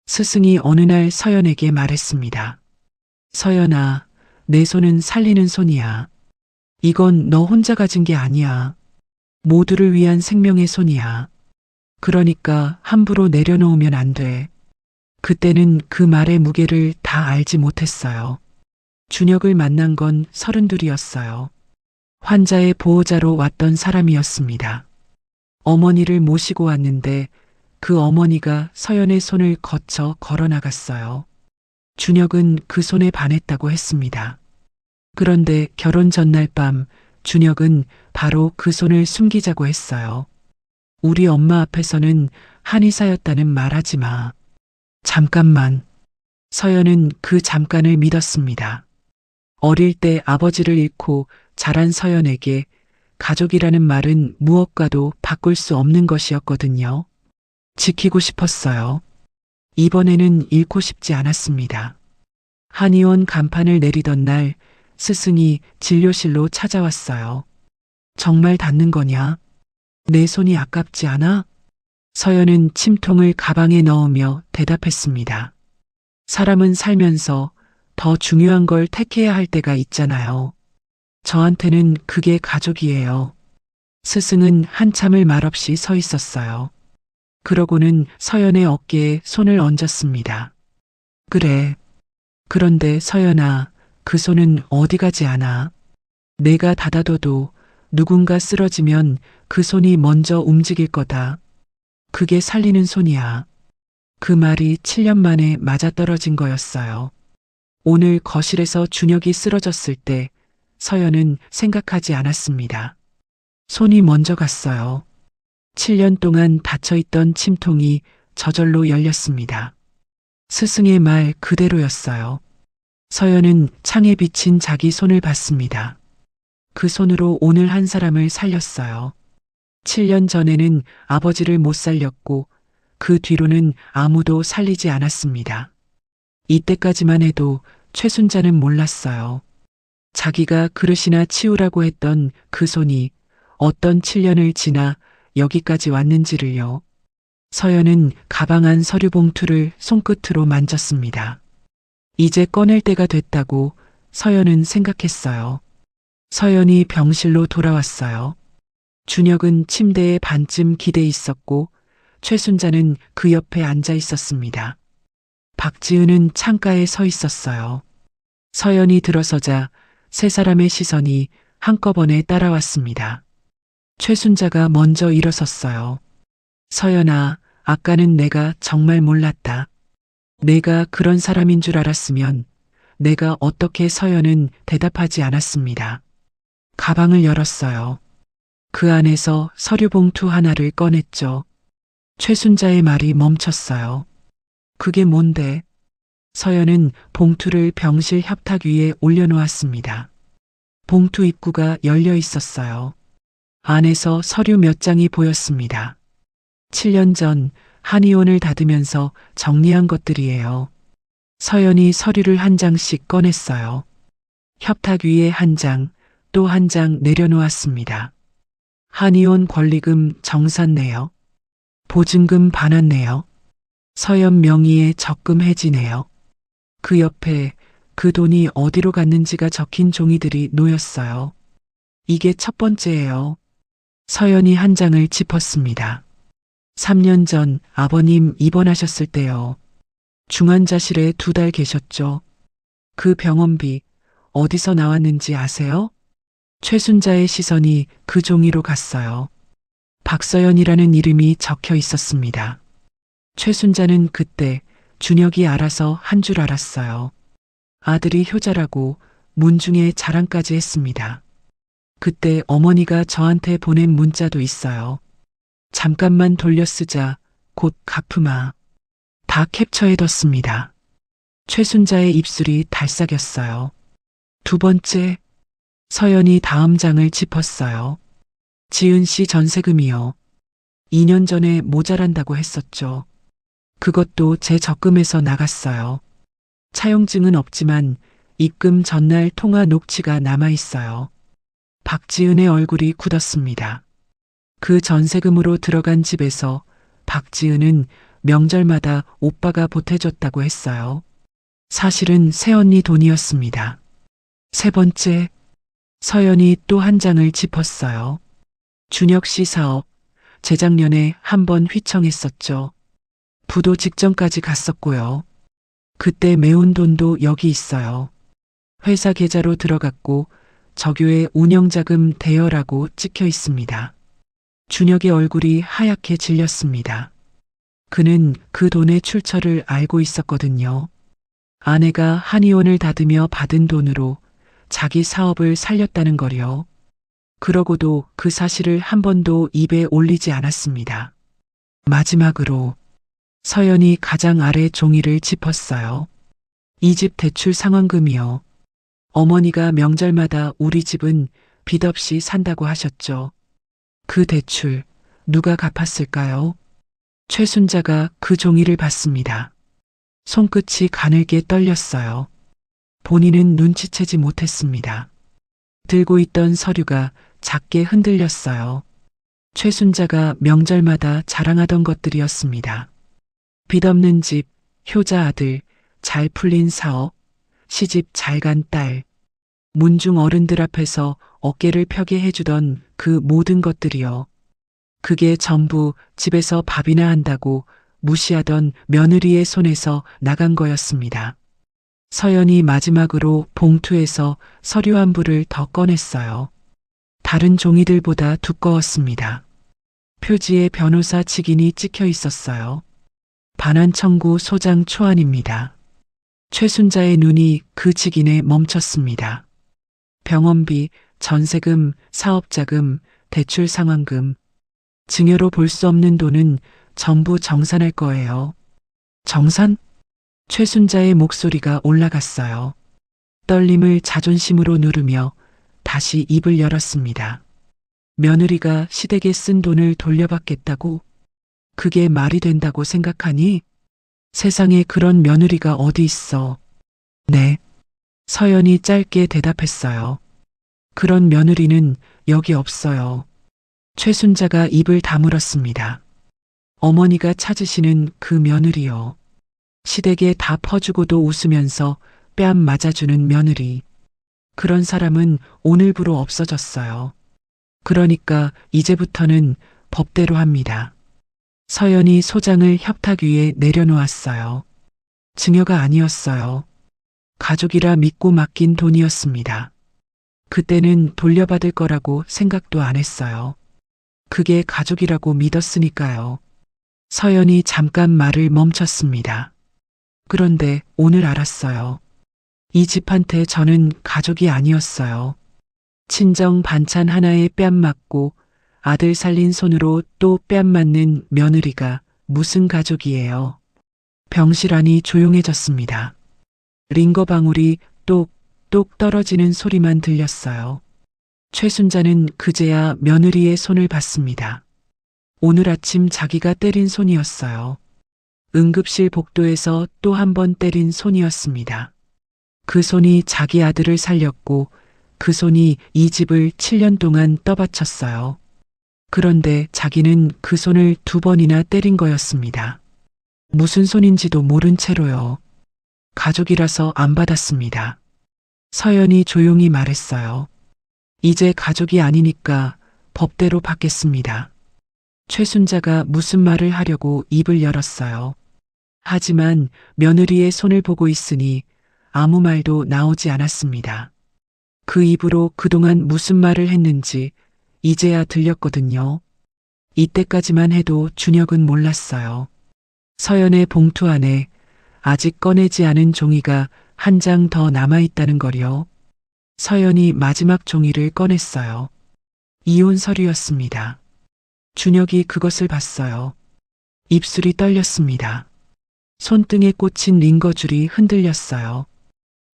스승이 어느 날 서연에게 말했습니다. 서연아, 내 손은 살리는 손이야. 이건 너 혼자 가진 게 아니야. 모두를 위한 생명의 손이야. 그러니까 함부로 내려놓으면 안 돼. 그때는 그 말의 무게를 다 알지 못했어요. 준혁을 만난 건 32이었어요. 환자의 보호자로 왔던 사람이었습니다. 어머니를 모시고 왔는데 그 어머니가 서연의 손을 거쳐 걸어 나갔어요. 준혁은 그 손에 반했다고 했습니다. 그런데 결혼 전날 밤 준혁은 바로 그 손을 숨기자고 했어요. 우리 엄마 앞에서는 한의사였다는 말하지 마. 잠깐만. 서연은 그 잠깐을 믿었습니다. 어릴 때 아버지를 잃고 자란 서연에게 가족이라는 말은 무엇과도 바꿀 수 없는 것이었거든요. 지키고 싶었어요. 이번에는 잃고 싶지 않았습니다. 한의원 간판을 내리던 날 스승이 진료실로 찾아왔어요. 정말 닿는 거냐? 내 손이 아깝지 않아? 서연은 침통을 가방에 넣으며 대답했습니다. 사람은 살면서 더 중요한 걸 택해야 할 때가 있잖아요. 저한테는 그게 가족이에요. 스승은 한참을 말없이 서 있었어요. 그러고는 서연의 어깨에 손을 얹었습니다. 그래. 그런데 서연아, 그 손은 어디 가지 않아. 내가 닫아둬도 누군가 쓰러지면 그 손이 먼저 움직일 거다. 그게 살리는 손이야. 그 말이 7년 만에 맞아떨어진 거였어요. 오늘 거실에서 준혁이 쓰러졌을 때 서연은 생각하지 않았습니다. 손이 먼저 갔어요. 7년 동안 닫혀있던 침통이 저절로 열렸습니다. 스승의 말 그대로였어요. 서연은 창에 비친 자기 손을 봤습니다. 그 손으로 오늘 한 사람을 살렸어요. 7년 전에는 아버지를 못 살렸고 그 뒤로는 아무도 살리지 않았습니다. 이때까지만 해도 최순자는 몰랐어요. 자기가 그릇이나 치우라고 했던 그 손이 어떤 7년을 지나 여기까지 왔는지를요. 서연은 가방 안 서류 봉투를 손끝으로 만졌습니다. 이제 꺼낼 때가 됐다고 서연은 생각했어요. 서연이 병실로 돌아왔어요. 준혁은 침대에 반쯤 기대 있었고 최순자는 그 옆에 앉아 있었습니다. 박지은은 창가에 서 있었어요. 서연이 들어서자 세 사람의 시선이 한꺼번에 따라왔습니다. 최순자가 먼저 일어섰어요. 서연아, 아까는 내가 정말 몰랐다. 내가 그런 사람인 줄 알았으면 내가 어떻게 서연은 대답하지 않았습니다. 가방을 열었어요. 그 안에서 서류 봉투 하나를 꺼냈죠. 최순자의 말이 멈췄어요. 그게 뭔데? 서연은 봉투를 병실 협탁 위에 올려놓았습니다. 봉투 입구가 열려 있었어요. 안에서 서류 몇 장이 보였습니다. 7년 전 한의원을 닫으면서 정리한 것들이에요. 서연이 서류를 한 장씩 꺼냈어요. 협탁 위에 한 장, 또 한 장 내려놓았습니다. 한의원 권리금 정산네요. 보증금 반환네요. 서연 명의의 적금 해지네요. 그 옆에 그 돈이 어디로 갔는지가 적힌 종이들이 놓였어요. 이게 첫 번째예요. 서연이 한 장을 짚었습니다. 3년 전 아버님 입원하셨을 때요. 중환자실에 2달 계셨죠. 그 병원비 어디서 나왔는지 아세요? 최순자의 시선이 그 종이로 갔어요. 박서연이라는 이름이 적혀 있었습니다. 최순자는 그때 준혁이 알아서 한 줄 알았어요. 아들이 효자라고 문중에 자랑까지 했습니다. 그때 어머니가 저한테 보낸 문자도 있어요. 잠깐만 돌려 쓰자. 곧 갚으마. 다 캡처해뒀습니다. 최순자의 입술이 달싹였어요. 두 번째, 서연이 다음 장을 짚었어요. 지은 씨 전세금이요. 2년 전에 모자란다고 했었죠. 그것도 제 적금에서 나갔어요. 차용증은 없지만 입금 전날 통화 녹취가 남아있어요. 박지은의 얼굴이 굳었습니다. 그 전세금으로 들어간 집에서 박지은은 명절마다 오빠가 보태줬다고 했어요. 사실은 새언니 돈이었습니다. 세 번째, 서연이 또 한 장을 짚었어요. 준혁 씨 사업, 재작년에 한 번 휘청했었죠. 부도 직전까지 갔었고요. 그때 메운 돈도 여기 있어요. 회사 계좌로 들어갔고 저교회 운영자금 대여라고 찍혀 있습니다. 준혁의 얼굴이 하얗게 질렸습니다. 그는 그 돈의 출처를 알고 있었거든요. 아내가 한의원을 닫으며 받은 돈으로 자기 사업을 살렸다는 거요. 그러고도 그 사실을 한 번도 입에 올리지 않았습니다. 마지막으로 서연이 가장 아래 종이를 짚었어요. 이 집 대출 상환금이요. 어머니가 명절마다 우리 집은 빚 없이 산다고 하셨죠. 그 대출 누가 갚았을까요? 최순자가 그 종이를 봤습니다. 손끝이 가늘게 떨렸어요. 본인은 눈치채지 못했습니다. 들고 있던 서류가 작게 흔들렸어요. 최순자가 명절마다 자랑하던 것들이었습니다. 빚 없는 집, 효자 아들, 잘 풀린 사업, 시집 잘 간 딸, 문중 어른들 앞에서 어깨를 펴게 해주던 그 모든 것들이요. 그게 전부 집에서 밥이나 한다고 무시하던 며느리의 손에서 나간 거였습니다. 서연이 마지막으로 봉투에서 서류 한 부를 더 꺼냈어요. 다른 종이들보다 두꺼웠습니다. 표지에 변호사 직인이 찍혀 있었어요. 반환 청구 소장 초안입니다. 최순자의 눈이 그 직인에 멈췄습니다. 병원비, 전세금, 사업자금, 대출 상환금, 증여로 볼 수 없는 돈은 전부 정산할 거예요. 정산? 최순자의 목소리가 올라갔어요. 떨림을 자존심으로 누르며 다시 입을 열었습니다. 며느리가 시댁에 쓴 돈을 돌려받겠다고? 그게 말이 된다고 생각하니? 세상에 그런 며느리가 어디 있어. 네. 서연이 짧게 대답했어요. 그런 며느리는 여기 없어요. 최순자가 입을 다물었습니다. 어머니가 찾으시는 그 며느리요. 시댁에 다 퍼주고도 웃으면서 뺨 맞아주는 며느리. 그런 사람은 오늘부로 없어졌어요. 그러니까 이제부터는 법대로 합니다. 서연이 소장을 협탁 위에 내려놓았어요. 증여가 아니었어요. 가족이라 믿고 맡긴 돈이었습니다. 그때는 돌려받을 거라고 생각도 안 했어요. 그게 가족이라고 믿었으니까요. 서연이 잠깐 말을 멈췄습니다. 그런데 오늘 알았어요. 이 집한테 저는 가족이 아니었어요. 친정 반찬 하나에 뺨 맞고 아들 살린 손으로 또 뺨 맞는 며느리가 무슨 가족이에요. 병실 안이 조용해졌습니다. 링거 방울이 똑똑 떨어지는 소리만 들렸어요. 최순자는 그제야 며느리의 손을 봤습니다. 오늘 아침 자기가 때린 손이었어요. 응급실 복도에서 또 한 번 때린 손이었습니다. 그 손이 자기 아들을 살렸고 그 손이 이 집을 7년 동안 떠받쳤어요. 그런데 자기는 그 손을 2번이나 때린 거였습니다. 무슨 손인지도 모른 채로요. 가족이라서 안 받았습니다. 서연이 조용히 말했어요. 이제 가족이 아니니까 법대로 받겠습니다. 최순자가 무슨 말을 하려고 입을 열었어요. 하지만 며느리의 손을 보고 있으니 아무 말도 나오지 않았습니다. 그 입으로 그동안 무슨 말을 했는지 이제야 들렸거든요. 이때까지만 해도 준혁은 몰랐어요. 서연의 봉투 안에 아직 꺼내지 않은 종이가 한 장 더 남아있다는 걸요. 서연이 마지막 종이를 꺼냈어요. 이혼 서류였습니다. 준혁이 그것을 봤어요. 입술이 떨렸습니다. 손등에 꽂힌 링거줄이 흔들렸어요.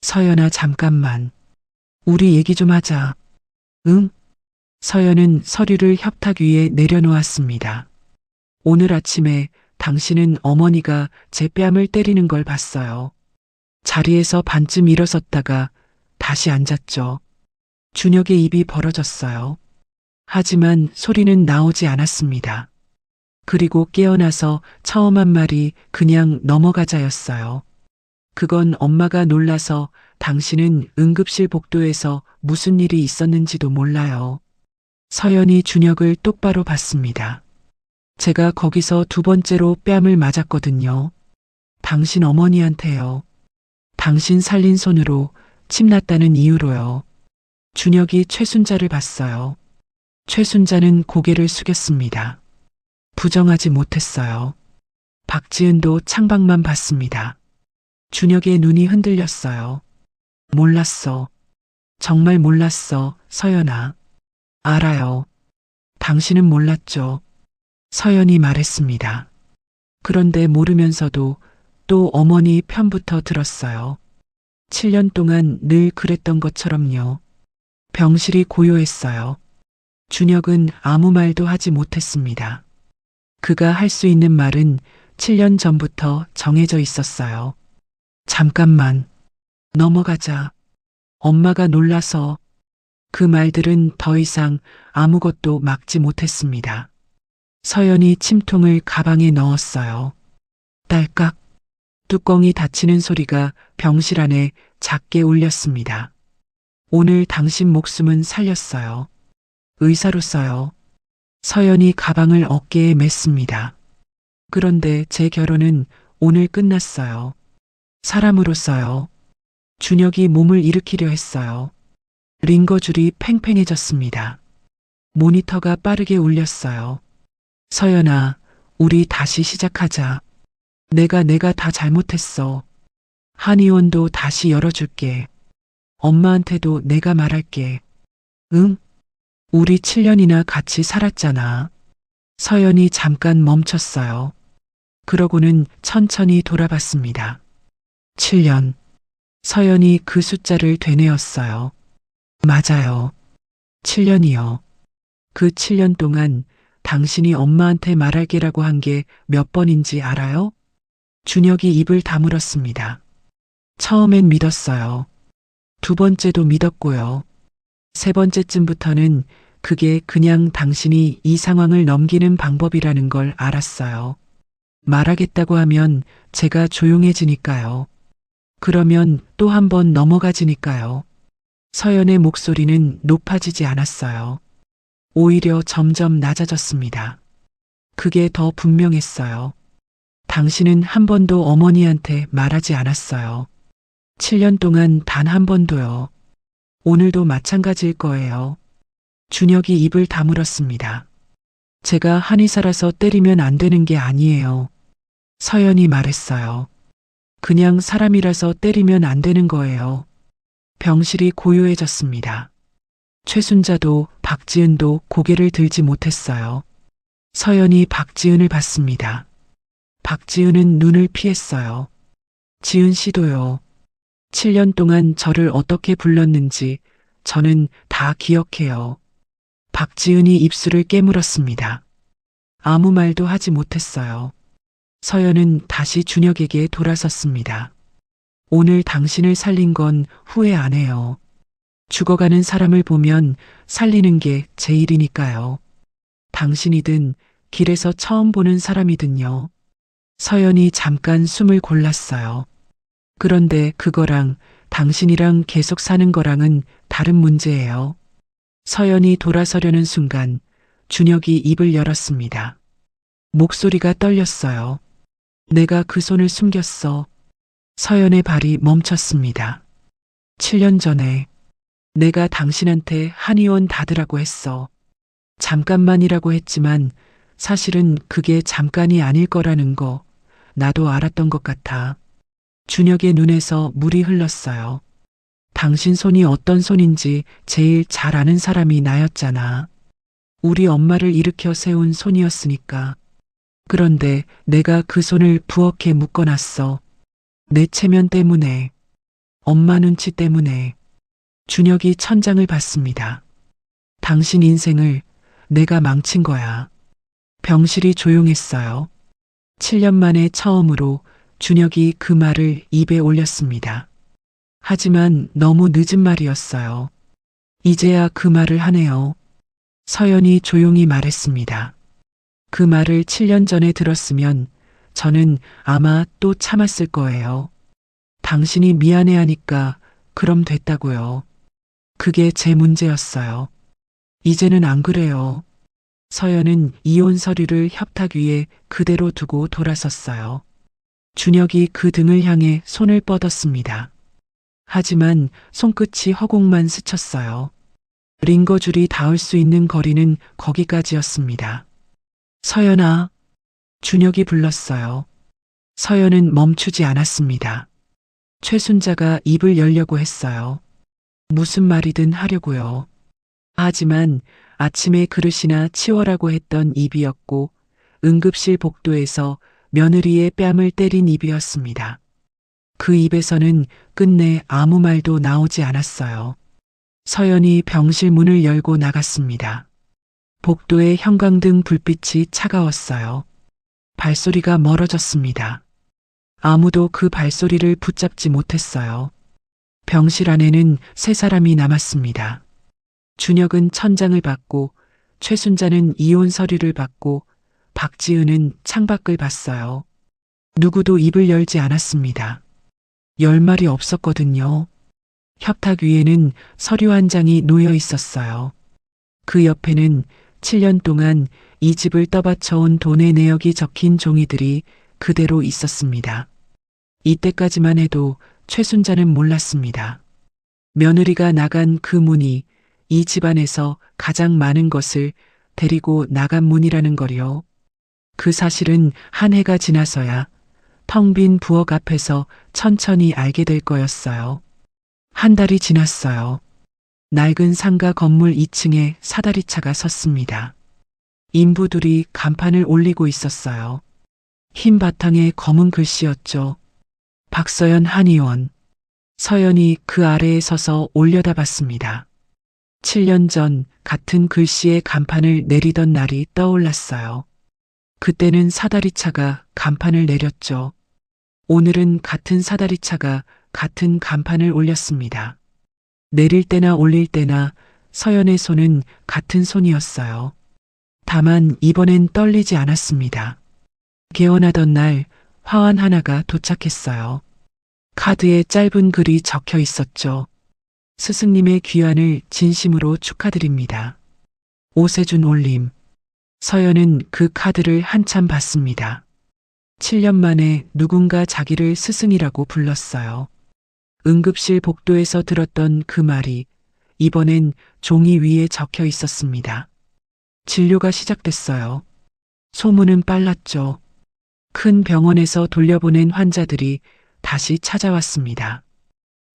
서연아, 잠깐만. 우리 얘기 좀 하자. 응? 서연은 서류를 협탁 위에 내려놓았습니다. 오늘 아침에 당신은 어머니가 제 뺨을 때리는 걸 봤어요. 자리에서 반쯤 일어섰다가 다시 앉았죠. 준혁의 입이 벌어졌어요. 하지만 소리는 나오지 않았습니다. 그리고 깨어나서 처음 한 말이 그냥 넘어가자였어요. 그건 엄마가 놀라서 당신은 응급실 복도에서 무슨 일이 있었는지도 몰라요. 서연이 준혁을 똑바로 봤습니다. 제가 거기서 2번째로 뺨을 맞았거든요. 당신 어머니한테요. 당신 살린 손으로 침 났다는 이유로요. 준혁이 최순자를 봤어요. 최순자는 고개를 숙였습니다. 부정하지 못했어요. 박지은도 창밖만 봤습니다. 준혁의 눈이 흔들렸어요. 몰랐어. 정말 몰랐어, 서연아. 알아요. 당신은 몰랐죠. 서연이 말했습니다. 그런데 모르면서도 또 어머니 편부터 들었어요. 7년 동안 늘 그랬던 것처럼요. 병실이 고요했어요. 준혁은 아무 말도 하지 못했습니다. 그가 할 수 있는 말은 7년 전부터 정해져 있었어요. 잠깐만. 넘어가자. 엄마가 놀라서. 그 말들은 더 이상 아무것도 막지 못했습니다. 서연이 침통을 가방에 넣었어요. 딸깍. 뚜껑이 닫히는 소리가 병실 안에 작게 울렸습니다. 오늘 당신 목숨은 살렸어요. 의사로서요. 서연이 가방을 어깨에 맸습니다. 그런데 제 결혼은 오늘 끝났어요. 사람으로서요. 준혁이 몸을 일으키려 했어요. 링거줄이 팽팽해졌습니다. 모니터가 빠르게 울렸어요. 서연아, 우리 다시 시작하자. 내가 다 잘못했어. 한의원도 다시 열어줄게. 엄마한테도 내가 말할게. 응? 우리 7년이나 같이 살았잖아. 서연이 잠깐 멈췄어요. 그러고는 천천히 돌아봤습니다. 7년. 서연이 그 숫자를 되뇌었어요. 맞아요. 7년이요. 그 7년 동안 당신이 엄마한테 말할게라고 한 게 몇 번인지 알아요? 준혁이 입을 다물었습니다. 처음엔 믿었어요. 2번째도 믿었고요. 3번째쯤부터는 그게 그냥 당신이 이 상황을 넘기는 방법이라는 걸 알았어요. 말하겠다고 하면 제가 조용해지니까요. 그러면 또 한 번 넘어가지니까요. 서연의 목소리는 높아지지 않았어요. 오히려 점점 낮아졌습니다. 그게 더 분명했어요. 당신은 한 번도 어머니한테 말하지 않았어요. 7년 동안 단 한 번도요. 오늘도 마찬가지일 거예요. 준혁이 입을 다물었습니다. 제가 한의사라서 때리면 안 되는 게 아니에요. 서연이 말했어요. 그냥 사람이라서 때리면 안 되는 거예요. 병실이 고요해졌습니다. 최순자도 박지은도 고개를 들지 못했어요. 서연이 박지은을 봤습니다. 박지은은 눈을 피했어요. 지은 씨도요. 7년 동안 저를 어떻게 불렀는지 저는 다 기억해요. 박지은이 입술을 깨물었습니다. 아무 말도 하지 못했어요. 서연은 다시 준혁에게 돌아섰습니다. 오늘 당신을 살린 건 후회 안 해요. 죽어가는 사람을 보면 살리는 게 제 일이니까요. 당신이든 길에서 처음 보는 사람이든요. 서연이 잠깐 숨을 골랐어요. 그런데 그거랑 당신이랑 계속 사는 거랑은 다른 문제예요. 서연이 돌아서려는 순간 준혁이 입을 열었습니다. 목소리가 떨렸어요. 내가 그 손을 숨겼어. 서연의 발이 멈췄습니다. 7년 전에 내가 당신한테 한의원 닫으라고 했어. 잠깐만이라고 했지만 사실은 그게 잠깐이 아닐 거라는 거 나도 알았던 것 같아. 준혁의 눈에서 물이 흘렀어요. 당신 손이 어떤 손인지 제일 잘 아는 사람이 나였잖아. 우리 엄마를 일으켜 세운 손이었으니까. 그런데 내가 그 손을 부엌에 묶어놨어. 내 체면 때문에. 엄마 눈치 때문에. 준혁이 천장을 봤습니다. 당신 인생을 내가 망친 거야. 병실이 조용했어요. 7년 만에 처음으로 준혁이 그 말을 입에 올렸습니다. 하지만 너무 늦은 말이었어요. 이제야 그 말을 하네요. 서연이 조용히 말했습니다. 그 말을 7년 전에 들었으면 저는 아마 또 참았을 거예요. 당신이 미안해하니까 그럼 됐다고요. 그게 제 문제였어요. 이제는 안 그래요. 서연은 이혼 서류를 협탁 위에 그대로 두고 돌아섰어요. 준혁이 그 등을 향해 손을 뻗었습니다. 하지만 손끝이 허공만 스쳤어요. 링거줄이 닿을 수 있는 거리는 거기까지였습니다. 서연아, 준혁이 불렀어요. 서연은 멈추지 않았습니다. 최순자가 입을 열려고 했어요. 무슨 말이든 하려고요. 하지만 아침에 그릇이나 치워라고 했던 입이었고 응급실 복도에서 며느리의 뺨을 때린 입이었습니다. 그 입에서는 끝내 아무 말도 나오지 않았어요. 서연이 병실 문을 열고 나갔습니다. 복도의 형광등 불빛이 차가웠어요. 발소리가 멀어졌습니다. 아무도 그 발소리를 붙잡지 못했어요. 병실 안에는 세 사람이 남았습니다. 준혁은 천장을 받고 최순자는 이혼 서류를 받고 박지은은 창밖을 봤어요. 누구도 입을 열지 않았습니다. 열 말이 없었거든요. 협탁 위에는 서류 한 장이 놓여 있었어요. 그 옆에는 7년 동안 이 집을 떠받쳐온 돈의 내역이 적힌 종이들이 그대로 있었습니다. 이때까지만 해도 최순자는 몰랐습니다. 며느리가 나간 그 문이 이 집안에서 가장 많은 것을 데리고 나간 문이라는 거요. 그 사실은 한 해가 지나서야 텅 빈 부엌 앞에서 천천히 알게 될 거였어요. 한 달이 지났어요. 낡은 상가 건물 2층에 사다리차가 섰습니다. 인부들이 간판을 올리고 있었어요. 흰 바탕에 검은 글씨였죠. 박서연 한의원. 서연이 그 아래에 서서 올려다봤습니다. 7년 전 같은 글씨의 간판을 내리던 날이 떠올랐어요. 그때는 사다리차가 간판을 내렸죠. 오늘은 같은 사다리차가 같은 간판을 올렸습니다. 내릴 때나 올릴 때나 서연의 손은 같은 손이었어요. 다만 이번엔 떨리지 않았습니다. 개원하던 날 화환 하나가 도착했어요. 카드에 짧은 글이 적혀 있었죠. 스승님의 귀환을 진심으로 축하드립니다. 오세준 올림. 서연은 그 카드를 한참 봤습니다. 7년 만에 누군가 자기를 스승이라고 불렀어요. 응급실 복도에서 들었던 그 말이 이번엔 종이 위에 적혀 있었습니다. 진료가 시작됐어요. 소문은 빨랐죠. 큰 병원에서 돌려보낸 환자들이 다시 찾아왔습니다.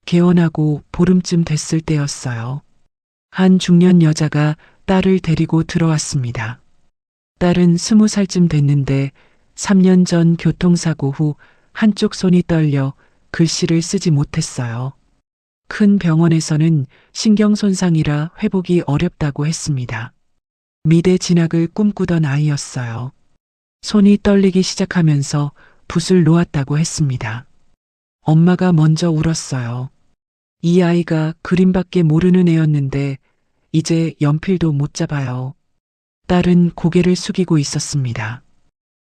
개원하고 보름쯤 됐을 때였어요. 한 중년 여자가 딸을 데리고 들어왔습니다. 딸은 20살쯤 됐는데 3년 전 교통사고 후 한쪽 손이 떨려 글씨를 쓰지 못했어요. 큰 병원에서는 신경손상이라 회복이 어렵다고 했습니다. 미대 진학을 꿈꾸던 아이였어요. 손이 떨리기 시작하면서 붓을 놓았다고 했습니다. 엄마가 먼저 울었어요. 이 아이가 그림밖에 모르는 애였는데 이제 연필도 못 잡아요. 딸은 고개를 숙이고 있었습니다.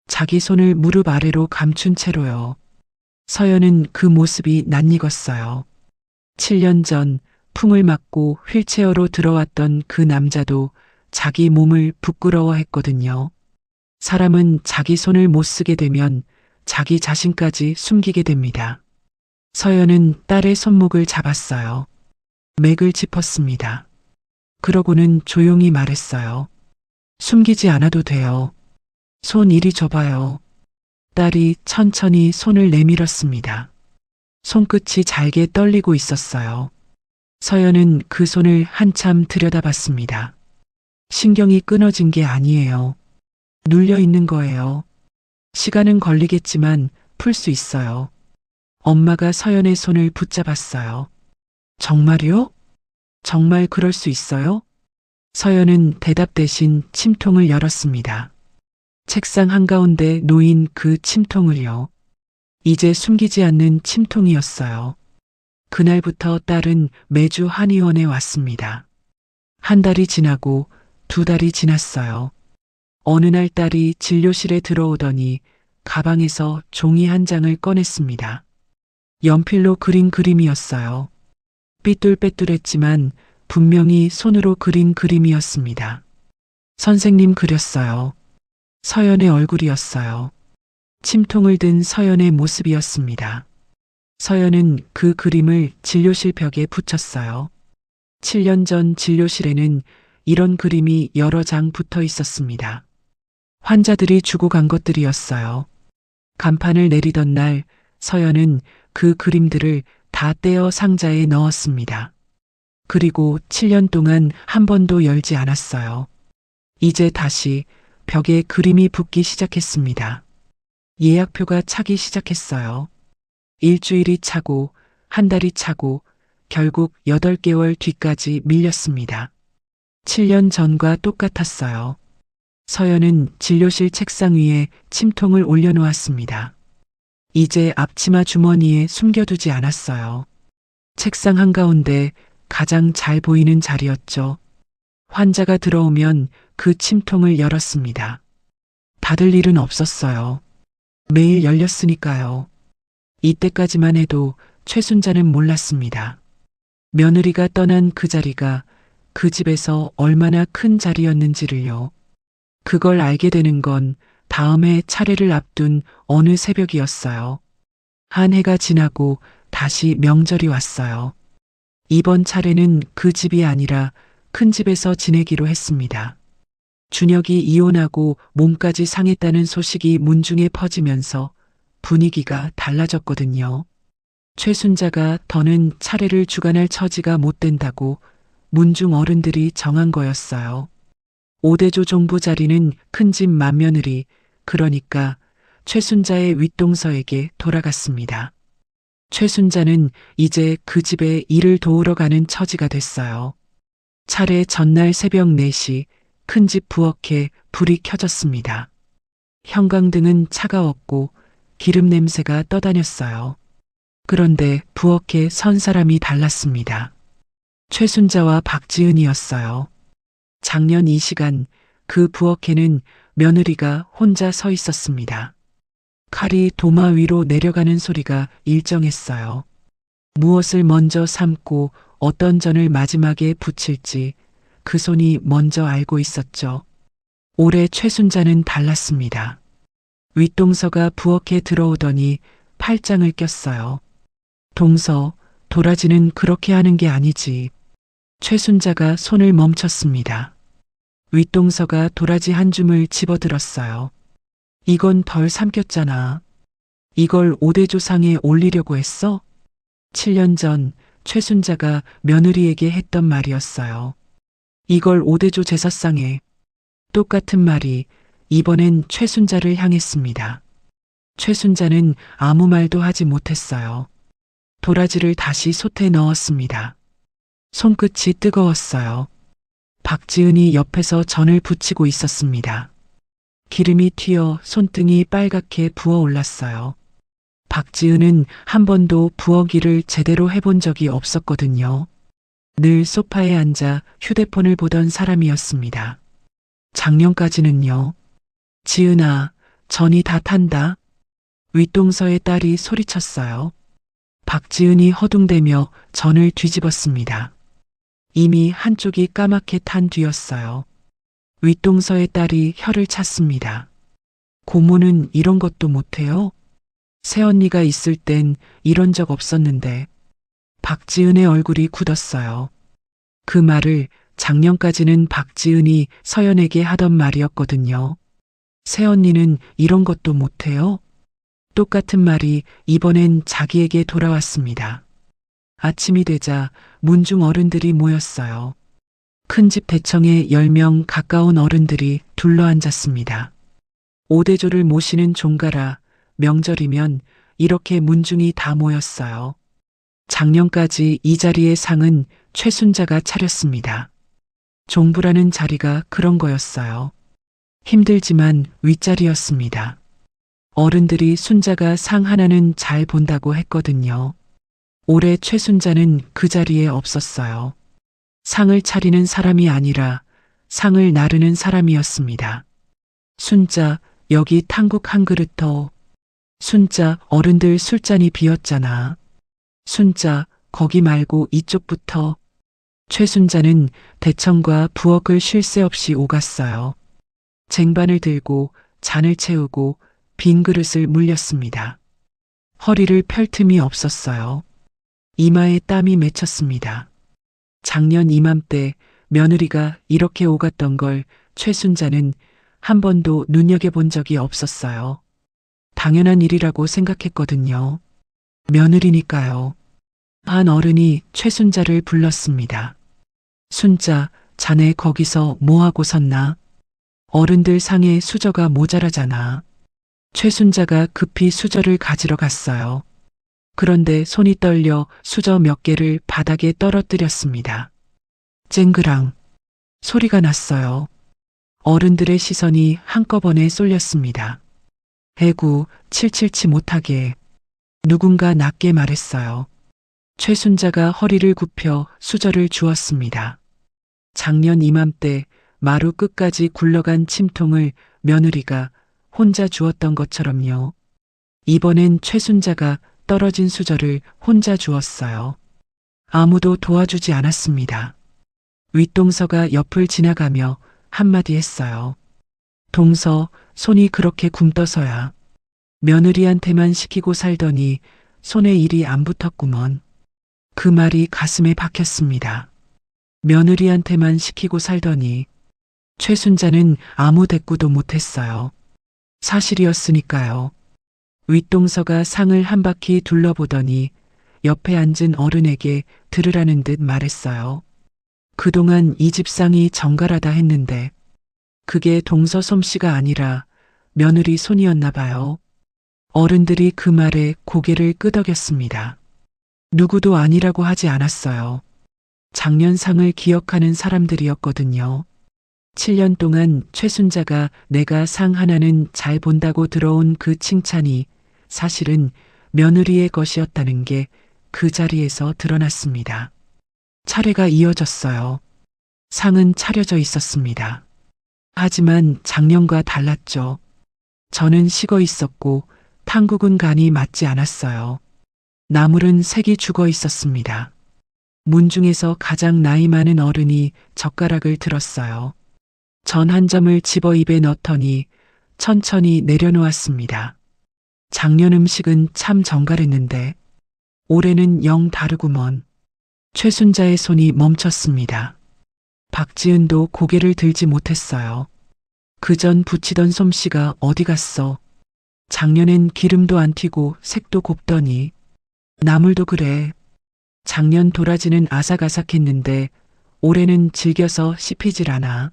자기 손을 무릎 아래로 감춘 채로요. 서연은 그 모습이 낯익었어요. 7년 전 풍을 맞고 휠체어로 들어왔던 그 남자도 자기 몸을 부끄러워했거든요. 사람은 자기 손을 못 쓰게 되면 자기 자신까지 숨기게 됩니다. 서연은 딸의 손목을 잡았어요. 맥을 짚었습니다. 그러고는 조용히 말했어요. 숨기지 않아도 돼요. 손 이리 줘봐요. 딸이 천천히 손을 내밀었습니다. 손끝이 잘게 떨리고 있었어요. 서연은 그 손을 한참 들여다봤습니다. 신경이 끊어진 게 아니에요. 눌려 있는 거예요. 시간은 걸리겠지만 풀 수 있어요. 엄마가 서연의 손을 붙잡았어요. 정말요? 정말 그럴 수 있어요? 서연은 대답 대신 침통을 열었습니다. 책상 한가운데 놓인 그 침통을요. 이제 숨기지 않는 침통이었어요. 그날부터 딸은 매주 한의원에 왔습니다. 한 달이 지나고 두 달이 지났어요. 어느 날 딸이 진료실에 들어오더니 가방에서 종이 한 장을 꺼냈습니다. 연필로 그린 그림이었어요. 삐뚤빼뚤했지만 분명히 손으로 그린 그림이었습니다. 선생님 그렸어요. 서연의 얼굴이었어요. 침통을 든 서연의 모습이었습니다. 서연은 그 그림을 진료실 벽에 붙였어요. 7년 전 진료실에는 이런 그림이 여러 장 붙어 있었습니다. 환자들이 주고 간 것들이었어요. 간판을 내리던 날 서연은 그 그림들을 다 떼어 상자에 넣었습니다. 그리고 7년 동안 한 번도 열지 않았어요. 이제 다시 벽에 그림이 붙기 시작했습니다. 예약표가 차기 시작했어요. 일주일이 차고 한 달이 차고 결국 8개월 뒤까지 밀렸습니다. 7년 전과 똑같았어요. 서연은 진료실 책상 위에 침통을 올려놓았습니다. 이제 앞치마 주머니에 숨겨두지 않았어요. 책상 한가운데 가장 잘 보이는 자리였죠. 환자가 들어오면 그 침통을 열었습니다. 닫을 일은 없었어요. 매일 열렸으니까요. 이때까지만 해도 최순자는 몰랐습니다. 며느리가 떠난 그 자리가 그 집에서 얼마나 큰 자리였는지를요. 그걸 알게 되는 건 다음 해 차례를 앞둔 어느 새벽이었어요. 한 해가 지나고 다시 명절이 왔어요. 이번 차례는 그 집이 아니라 큰 집에서 지내기로 했습니다. 준혁이 이혼하고 몸까지 상했다는 소식이 문중에 퍼지면서 분위기가 달라졌거든요. 최순자가 더는 차례를 주관할 처지가 못 된다고 문중 어른들이 정한 거였어요. 5대조 종부 자리는 큰집 맏며느리, 그러니까 최순자의 윗동서에게 돌아갔습니다. 최순자는 이제 그 집에 일을 도우러 가는 처지가 됐어요. 차례 전날 새벽 4시 큰집 부엌에 불이 켜졌습니다. 형광등은 차가웠고 기름 냄새가 떠다녔어요. 그런데 부엌에 선 사람이 달랐습니다. 최순자와 박지은이었어요. 작년 이 시간 그 부엌에는 며느리가 혼자 서 있었습니다. 칼이 도마 위로 내려가는 소리가 일정했어요. 무엇을 먼저 삶고 어떤 전을 마지막에 붙일지 그 손이 먼저 알고 있었죠. 올해 최순자는 달랐습니다. 윗동서가 부엌에 들어오더니 팔짱을 꼈어요. 동서, 도라지는 그렇게 하는 게 아니지. 최순자가 손을 멈췄습니다. 윗동서가 도라지 한 줌을 집어들었어요. 이건 덜 삼켰잖아. 이걸 5대조상에 올리려고 했어? 7년 전 최순자가 며느리에게 했던 말이었어요. 이걸 5대조 제사상에. 똑같은 말이 이번엔 최순자를 향했습니다. 최순자는 아무 말도 하지 못했어요. 도라지를 다시 솥에 넣었습니다. 손끝이 뜨거웠어요. 박지은이 옆에서 전을 부치고 있었습니다. 기름이 튀어 손등이 빨갛게 부어올랐어요. 박지은은 한 번도 부엌일을 제대로 해본 적이 없었거든요. 늘 소파에 앉아 휴대폰을 보던 사람이었습니다. 작년까지는요. 지은아, 전이 다 탄다. 윗동서의 딸이 소리쳤어요. 박지은이 허둥대며 전을 뒤집었습니다. 이미 한쪽이 까맣게 탄 뒤였어요. 윗동서의 딸이 혀를 찼습니다. 고모는 이런 것도 못해요? 새언니가 있을 땐 이런 적 없었는데. 박지은의 얼굴이 굳었어요. 그 말을 작년까지는 박지은이 서연에게 하던 말이었거든요. 새언니는 이런 것도 못해요? 똑같은 말이 이번엔 자기에게 돌아왔습니다. 아침이 되자 문중 어른들이 모였어요. 큰집 대청에 10명 가까운 어른들이 둘러앉았습니다. 오대조를 모시는 종가라 명절이면 이렇게 문중이 다 모였어요. 작년까지 이 자리의 상은 최순자가 차렸습니다. 종부라는 자리가 그런 거였어요. 힘들지만 윗자리였습니다. 어른들이 순자가 상 하나는 잘 본다고 했거든요. 올해 최순자는 그 자리에 없었어요. 상을 차리는 사람이 아니라 상을 나르는 사람이었습니다. 순자, 여기 탕국 한 그릇 더. 순자, 어른들 술잔이 비었잖아. 순자, 거기 말고 이쪽부터. 최순자는 대청과 부엌을 쉴 새 없이 오갔어요. 쟁반을 들고 잔을 채우고 빈 그릇을 물렸습니다. 허리를 펼 틈이 없었어요. 이마에 땀이 맺혔습니다. 작년 이맘때 며느리가 이렇게 오갔던 걸 최순자는 한 번도 눈여겨본 적이 없었어요. 당연한 일이라고 생각했거든요. 며느리니까요. 한 어른이 최순자를 불렀습니다. 순자, 자네 거기서 뭐하고 섰나? 어른들 상에 수저가 모자라잖아. 최순자가 급히 수저를 가지러 갔어요. 그런데 손이 떨려 수저 몇 개를 바닥에 떨어뜨렸습니다. 쨍그랑 소리가 났어요. 어른들의 시선이 한꺼번에 쏠렸습니다. 에구, 칠칠치 못하게. 누군가 낮게 말했어요. 최순자가 허리를 굽혀 수저를 주었습니다. 작년 이맘때 마루 끝까지 굴러간 침통을 며느리가 혼자 주었던 것처럼요. 이번엔 최순자가 떨어진 수저를 혼자 주었어요. 아무도 도와주지 않았습니다. 윗동서가 옆을 지나가며 한마디 했어요. 동서, 손이 그렇게 굼떠서야. 며느리한테만 시키고 살더니 손에 일이 안 붙었구먼. 그 말이 가슴에 박혔습니다. 며느리한테만 시키고 살더니 최순자는 아무 대꾸도 못했어요. 사실이었으니까요. 윗동서가 상을 한 바퀴 둘러보더니 옆에 앉은 어른에게 들으라는 듯 말했어요. 그동안 이 집 상이 정갈하다 했는데 그게 동서 솜씨가 아니라 며느리 손이었나 봐요. 어른들이 그 말에 고개를 끄덕였습니다. 누구도 아니라고 하지 않았어요. 작년 상을 기억하는 사람들이었거든요. 7년 동안 최순자가 내가 상 하나는 잘 본다고 들어온 그 칭찬이 사실은 며느리의 것이었다는 게 그 자리에서 드러났습니다. 차례가 이어졌어요. 상은 차려져 있었습니다. 하지만 작년과 달랐죠. 저는 식어 있었고 탕국은 간이 맞지 않았어요. 나물은 색이 죽어 있었습니다. 문중에서 가장 나이 많은 어른이 젓가락을 들었어요. 전 한 점을 집어 입에 넣더니 천천히 내려놓았습니다. 작년 음식은 참 정갈했는데 올해는 영 다르구먼. 최순자의 손이 멈췄습니다. 박지은도 고개를 들지 못했어요. 그전 붙이던 솜씨가 어디 갔어? 작년엔 기름도 안 튀고 색도 곱더니 나물도 그래. 작년 도라지는 아삭아삭했는데 올해는 질겨서 씹히질 않아.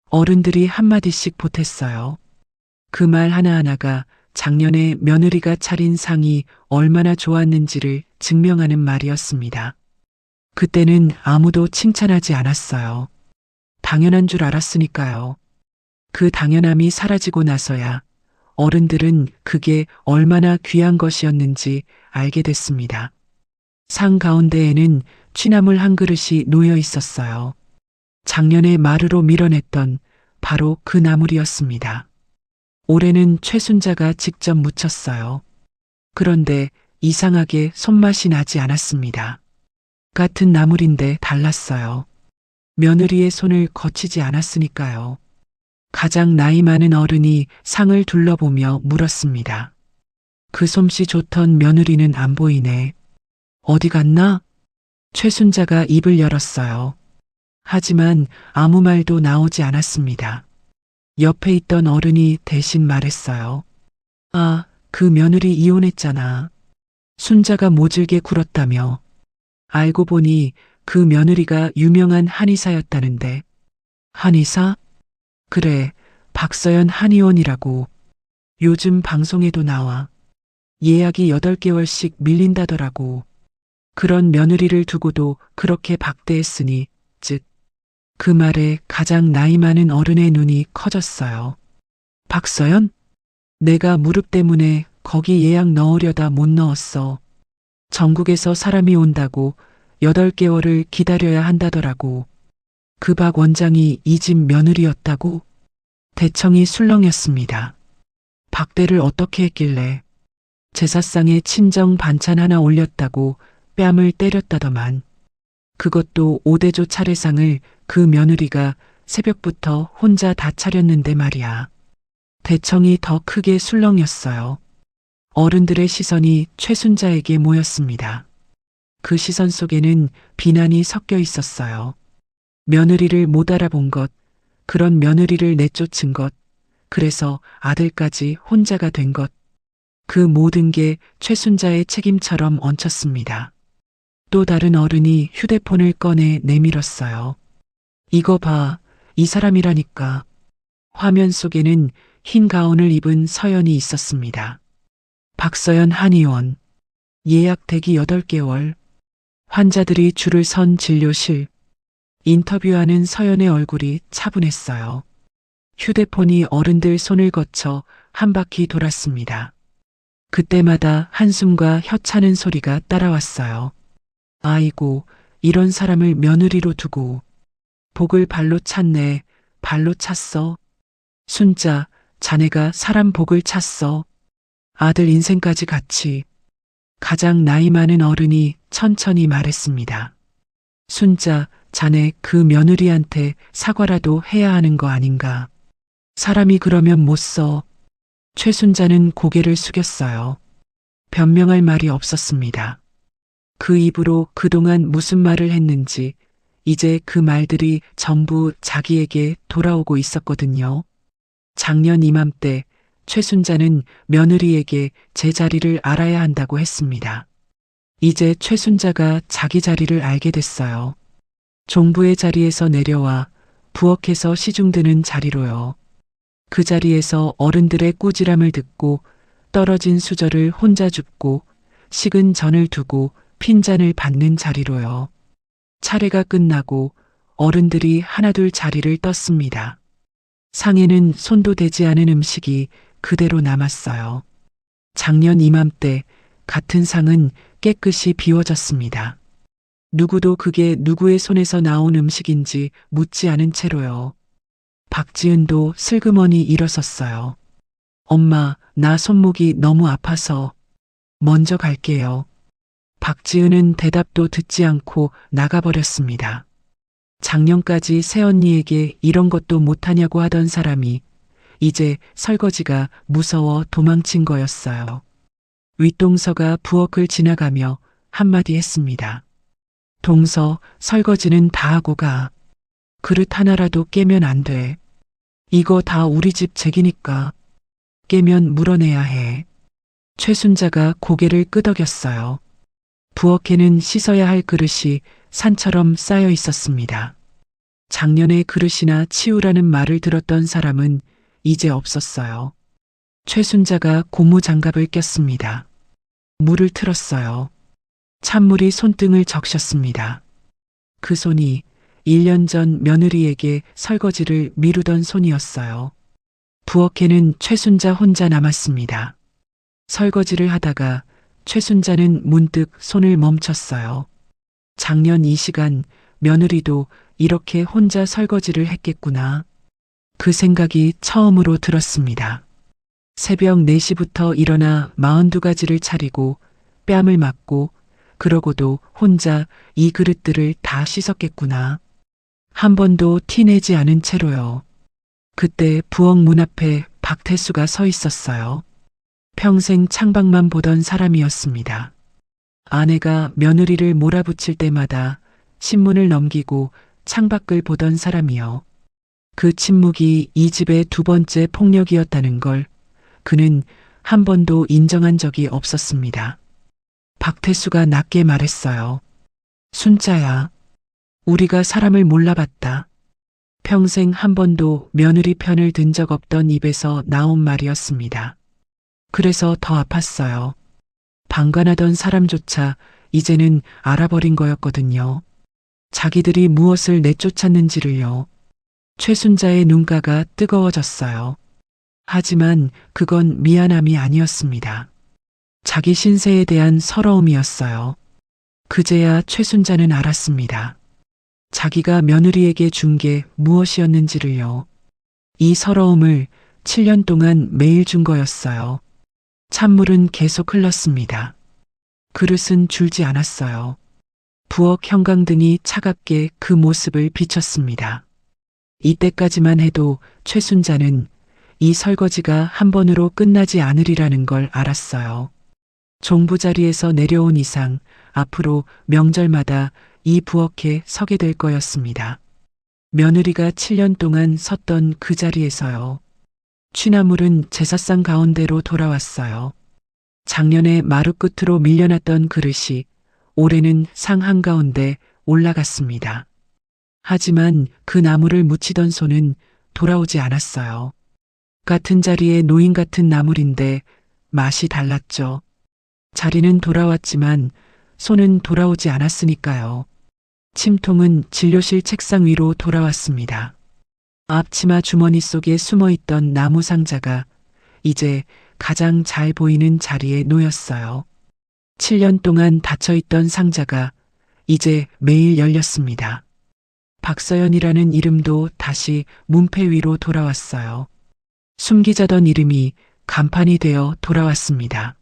어른들이 한마디씩 보탰어요. 그 말 하나하나가 작년에 며느리가 차린 상이 얼마나 좋았는지를 증명하는 말이었습니다. 그때는 아무도 칭찬하지 않았어요. 당연한 줄 알았으니까요. 그 당연함이 사라지고 나서야 어른들은 그게 얼마나 귀한 것이었는지 알게 됐습니다. 상 가운데에는 취나물 한 그릇이 놓여 있었어요. 작년에 마루로 밀어냈던 바로 그 나물이었습니다. 올해는 최순자가 직접 무쳤어요. 그런데 이상하게 손맛이 나지 않았습니다. 같은 나물인데 달랐어요. 며느리의 손을 거치지 않았으니까요. 가장 나이 많은 어른이 상을 둘러보며 물었습니다. 그 솜씨 좋던 며느리는 안 보이네. 어디 갔나? 최순자가 입을 열었어요. 하지만 아무 말도 나오지 않았습니다. 옆에 있던 어른이 대신 말했어요. 아, 그 며느리 이혼했잖아. 순자가 모질게 굴었다며. 알고 보니 그 며느리가 유명한 한의사였다는데. 한의사? 그래, 박서연 한의원이라고. 요즘 방송에도 나와. 예약이 8개월씩 밀린다더라고. 그런 며느리를 두고도 그렇게 박대했으니, 즉, 그 말에 가장 나이 많은 어른의 눈이 커졌어요. 박서연? 내가 무릎 때문에 거기 예약 넣으려다 못 넣었어. 전국에서 사람이 온다고 8개월을 기다려야 한다더라고. 그 박 원장이 이 집 며느리였다고? 대청이 술렁였습니다. 박대를 어떻게 했길래 제사상에 친정 반찬 하나 올렸다고 뺨을 때렸다더만. 그것도 5대조 차례상을 그 며느리가 새벽부터 혼자 다 차렸는데 말이야. 대청이 더 크게 술렁였어요. 어른들의 시선이 최순자에게 모였습니다. 그 시선 속에는 비난이 섞여 있었어요. 며느리를 못 알아본 것, 그런 며느리를 내쫓은 것, 그래서 아들까지 혼자가 된 것, 그 모든 게 최순자의 책임처럼 얹혔습니다. 또 다른 어른이 휴대폰을 꺼내 내밀었어요. 이거 봐, 이 사람이라니까. 화면 속에는 흰 가운을 입은 서연이 있었습니다. 박서연 한의원. 예약 대기 8개월. 환자들이 줄을 선 진료실. 인터뷰하는 서연의 얼굴이 차분했어요. 휴대폰이 어른들 손을 거쳐 한 바퀴 돌았습니다. 그때마다 한숨과 혀 차는 소리가 따라왔어요. 아이고, 이런 사람을 며느리로 두고. 복을 발로 찼네. 발로 찼어. 순자, 자네가 사람 복을 찼어. 아들 인생까지 같이. 가장 나이 많은 어른이 천천히 말했습니다. 순자, 자네 그 며느리한테 사과라도 해야 하는 거 아닌가. 사람이 그러면 못 써. 최순자는 고개를 숙였어요. 변명할 말이 없었습니다. 그 입으로 그동안 무슨 말을 했는지 이제 그 말들이 전부 자기에게 돌아오고 있었거든요. 작년 이맘때 최순자는 며느리에게 제 자리를 알아야 한다고 했습니다. 이제 최순자가 자기 자리를 알게 됐어요. 종부의 자리에서 내려와 부엌에서 시중드는 자리로요. 그 자리에서 어른들의 꾸지람을 듣고 떨어진 수저를 혼자 줍고 식은 전을 두고 핀잔을 받는 자리로요. 차례가 끝나고 어른들이 하나둘 자리를 떴습니다. 상에는 손도 대지 않은 음식이 그대로 남았어요. 작년 이맘때 같은 상은 깨끗이 비워졌습니다. 누구도 그게 누구의 손에서 나온 음식인지 묻지 않은 채로요. 박지은도 슬그머니 일어섰어요. 엄마, 나 손목이 너무 아파서 먼저 갈게요. 박지은은 대답도 듣지 않고 나가버렸습니다. 작년까지 새언니에게 이런 것도 못하냐고 하던 사람이 이제 설거지가 무서워 도망친 거였어요. 윗동서가 부엌을 지나가며 한마디 했습니다. 동서, 설거지는 다 하고 가. 그릇 하나라도 깨면 안 돼. 이거 다 우리 집 잭이니까. 깨면 물어내야 해. 최순자가 고개를 끄덕였어요. 부엌에는 씻어야 할 그릇이 산처럼 쌓여 있었습니다. 작년에 그릇이나 치우라는 말을 들었던 사람은 이제 없었어요. 최순자가 고무장갑을 꼈습니다. 물을 틀었어요. 찬물이 손등을 적셨습니다. 그 손이 1년 전 며느리에게 설거지를 미루던 손이었어요. 부엌에는 최순자 혼자 남았습니다. 설거지를 하다가 최순자는 문득 손을 멈췄어요. 작년 이 시간 며느리도 이렇게 혼자 설거지를 했겠구나. 그 생각이 처음으로 들었습니다. 새벽 4시부터 일어나 42가지를 차리고 뺨을 맞고 그러고도 혼자 이 그릇들을 다 씻었겠구나. 한 번도 티내지 않은 채로요. 그때 부엌 문 앞에 박태수가 서 있었어요. 평생 창밖만 보던 사람이었습니다. 아내가 며느리를 몰아붙일 때마다 신문을 넘기고 창밖을 보던 사람이요. 그 침묵이 이 집의 두 번째 폭력이었다는 걸 그는 한 번도 인정한 적이 없었습니다. 박태수가 낮게 말했어요. 순자야, 우리가 사람을 몰라봤다. 평생 한 번도 며느리 편을 든 적 없던 입에서 나온 말이었습니다. 그래서 더 아팠어요. 방관하던 사람조차 이제는 알아버린 거였거든요. 자기들이 무엇을 내쫓았는지를요. 최순자의 눈가가 뜨거워졌어요. 하지만 그건 미안함이 아니었습니다. 자기 신세에 대한 서러움이었어요. 그제야 최순자는 알았습니다. 자기가 며느리에게 준 게 무엇이었는지를요. 이 서러움을 7년 동안 매일 준 거였어요. 찬물은 계속 흘렀습니다. 그릇은 줄지 않았어요. 부엌 형광등이 차갑게 그 모습을 비췄습니다. 이때까지만 해도 최순자는 이 설거지가 한 번으로 끝나지 않으리라는 걸 알았어요. 종부 자리에서 내려온 이상 앞으로 명절마다 이 부엌에 서게 될 거였습니다. 며느리가 7년 동안 섰던 그 자리에서요. 취나물은 제사상 가운데로 돌아왔어요. 작년에 마루 끝으로 밀려났던 그릇이 올해는 상 한가운데 올라갔습니다. 하지만 그 나무를 묻히던 손은 돌아오지 않았어요. 같은 자리에 놓인 같은 나물인데 맛이 달랐죠. 자리는 돌아왔지만 손은 돌아오지 않았으니까요. 침통은 진료실 책상 위로 돌아왔습니다. 앞치마 주머니 속에 숨어있던 나무 상자가 이제 가장 잘 보이는 자리에 놓였어요. 7년 동안 닫혀있던 상자가 이제 매일 열렸습니다. 박서연이라는 이름도 다시 문패 위로 돌아왔어요. 숨기자던 이름이 간판이 되어 돌아왔습니다.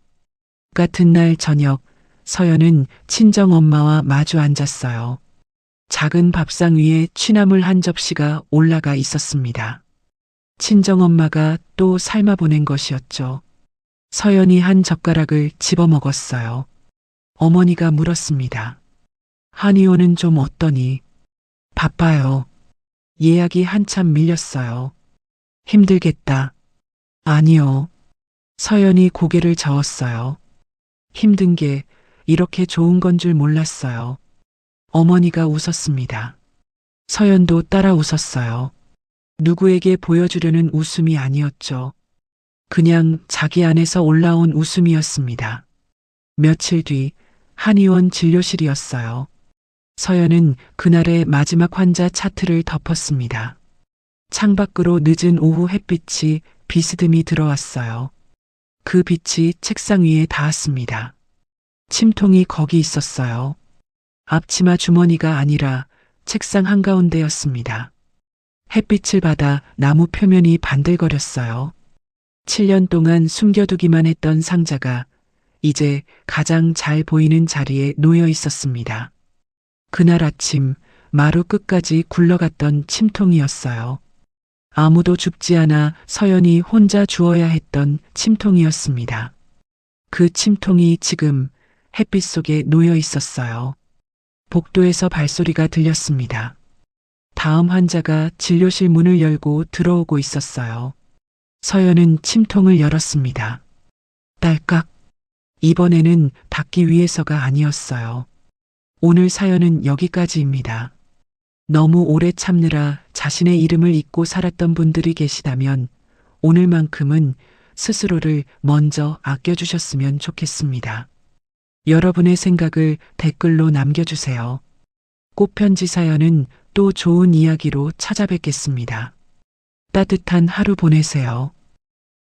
같은 날 저녁 서연은 친정엄마와 마주 앉았어요. 작은 밥상 위에 취나물 한 접시가 올라가 있었습니다. 친정엄마가 또 삶아 보낸 것이었죠. 서연이 한 젓가락을 집어 먹었어요. 어머니가 물었습니다. 한의원은 좀 어떠니? 바빠요. 예약이 한참 밀렸어요. 힘들겠다. 아니요. 서연이 고개를 저었어요. 힘든 게 이렇게 좋은 건 줄 몰랐어요. 어머니가 웃었습니다. 서연도 따라 웃었어요. 누구에게 보여주려는 웃음이 아니었죠. 그냥 자기 안에서 올라온 웃음이었습니다. 며칠 뒤 한의원 진료실이었어요. 서연은 그날의 마지막 환자 차트를 덮었습니다. 창밖으로 늦은 오후 햇빛이 비스듬히 들어왔어요. 그 빛이 책상 위에 닿았습니다. 침통이 거기 있었어요. 앞치마 주머니가 아니라 책상 한가운데였습니다. 햇빛을 받아 나무 표면이 반들거렸어요. 7년 동안 숨겨두기만 했던 상자가 이제 가장 잘 보이는 자리에 놓여 있었습니다. 그날 아침 마루 끝까지 굴러갔던 침통이었어요. 아무도 줍지 않아 서연이 혼자 주어야 했던 침통이었습니다. 그 침통이 지금 햇빛 속에 놓여 있었어요. 복도에서 발소리가 들렸습니다. 다음 환자가 진료실 문을 열고 들어오고 있었어요. 서연은 침통을 열었습니다. 딸깍. 이번에는 닫기 위해서가 아니었어요. 오늘 사연은 여기까지입니다. 너무 오래 참느라 자신의 이름을 잊고 살았던 분들이 계시다면 오늘만큼은 스스로를 먼저 아껴주셨으면 좋겠습니다. 여러분의 생각을 댓글로 남겨주세요. 꽃편지 사연은 또 좋은 이야기로 찾아뵙겠습니다. 따뜻한 하루 보내세요.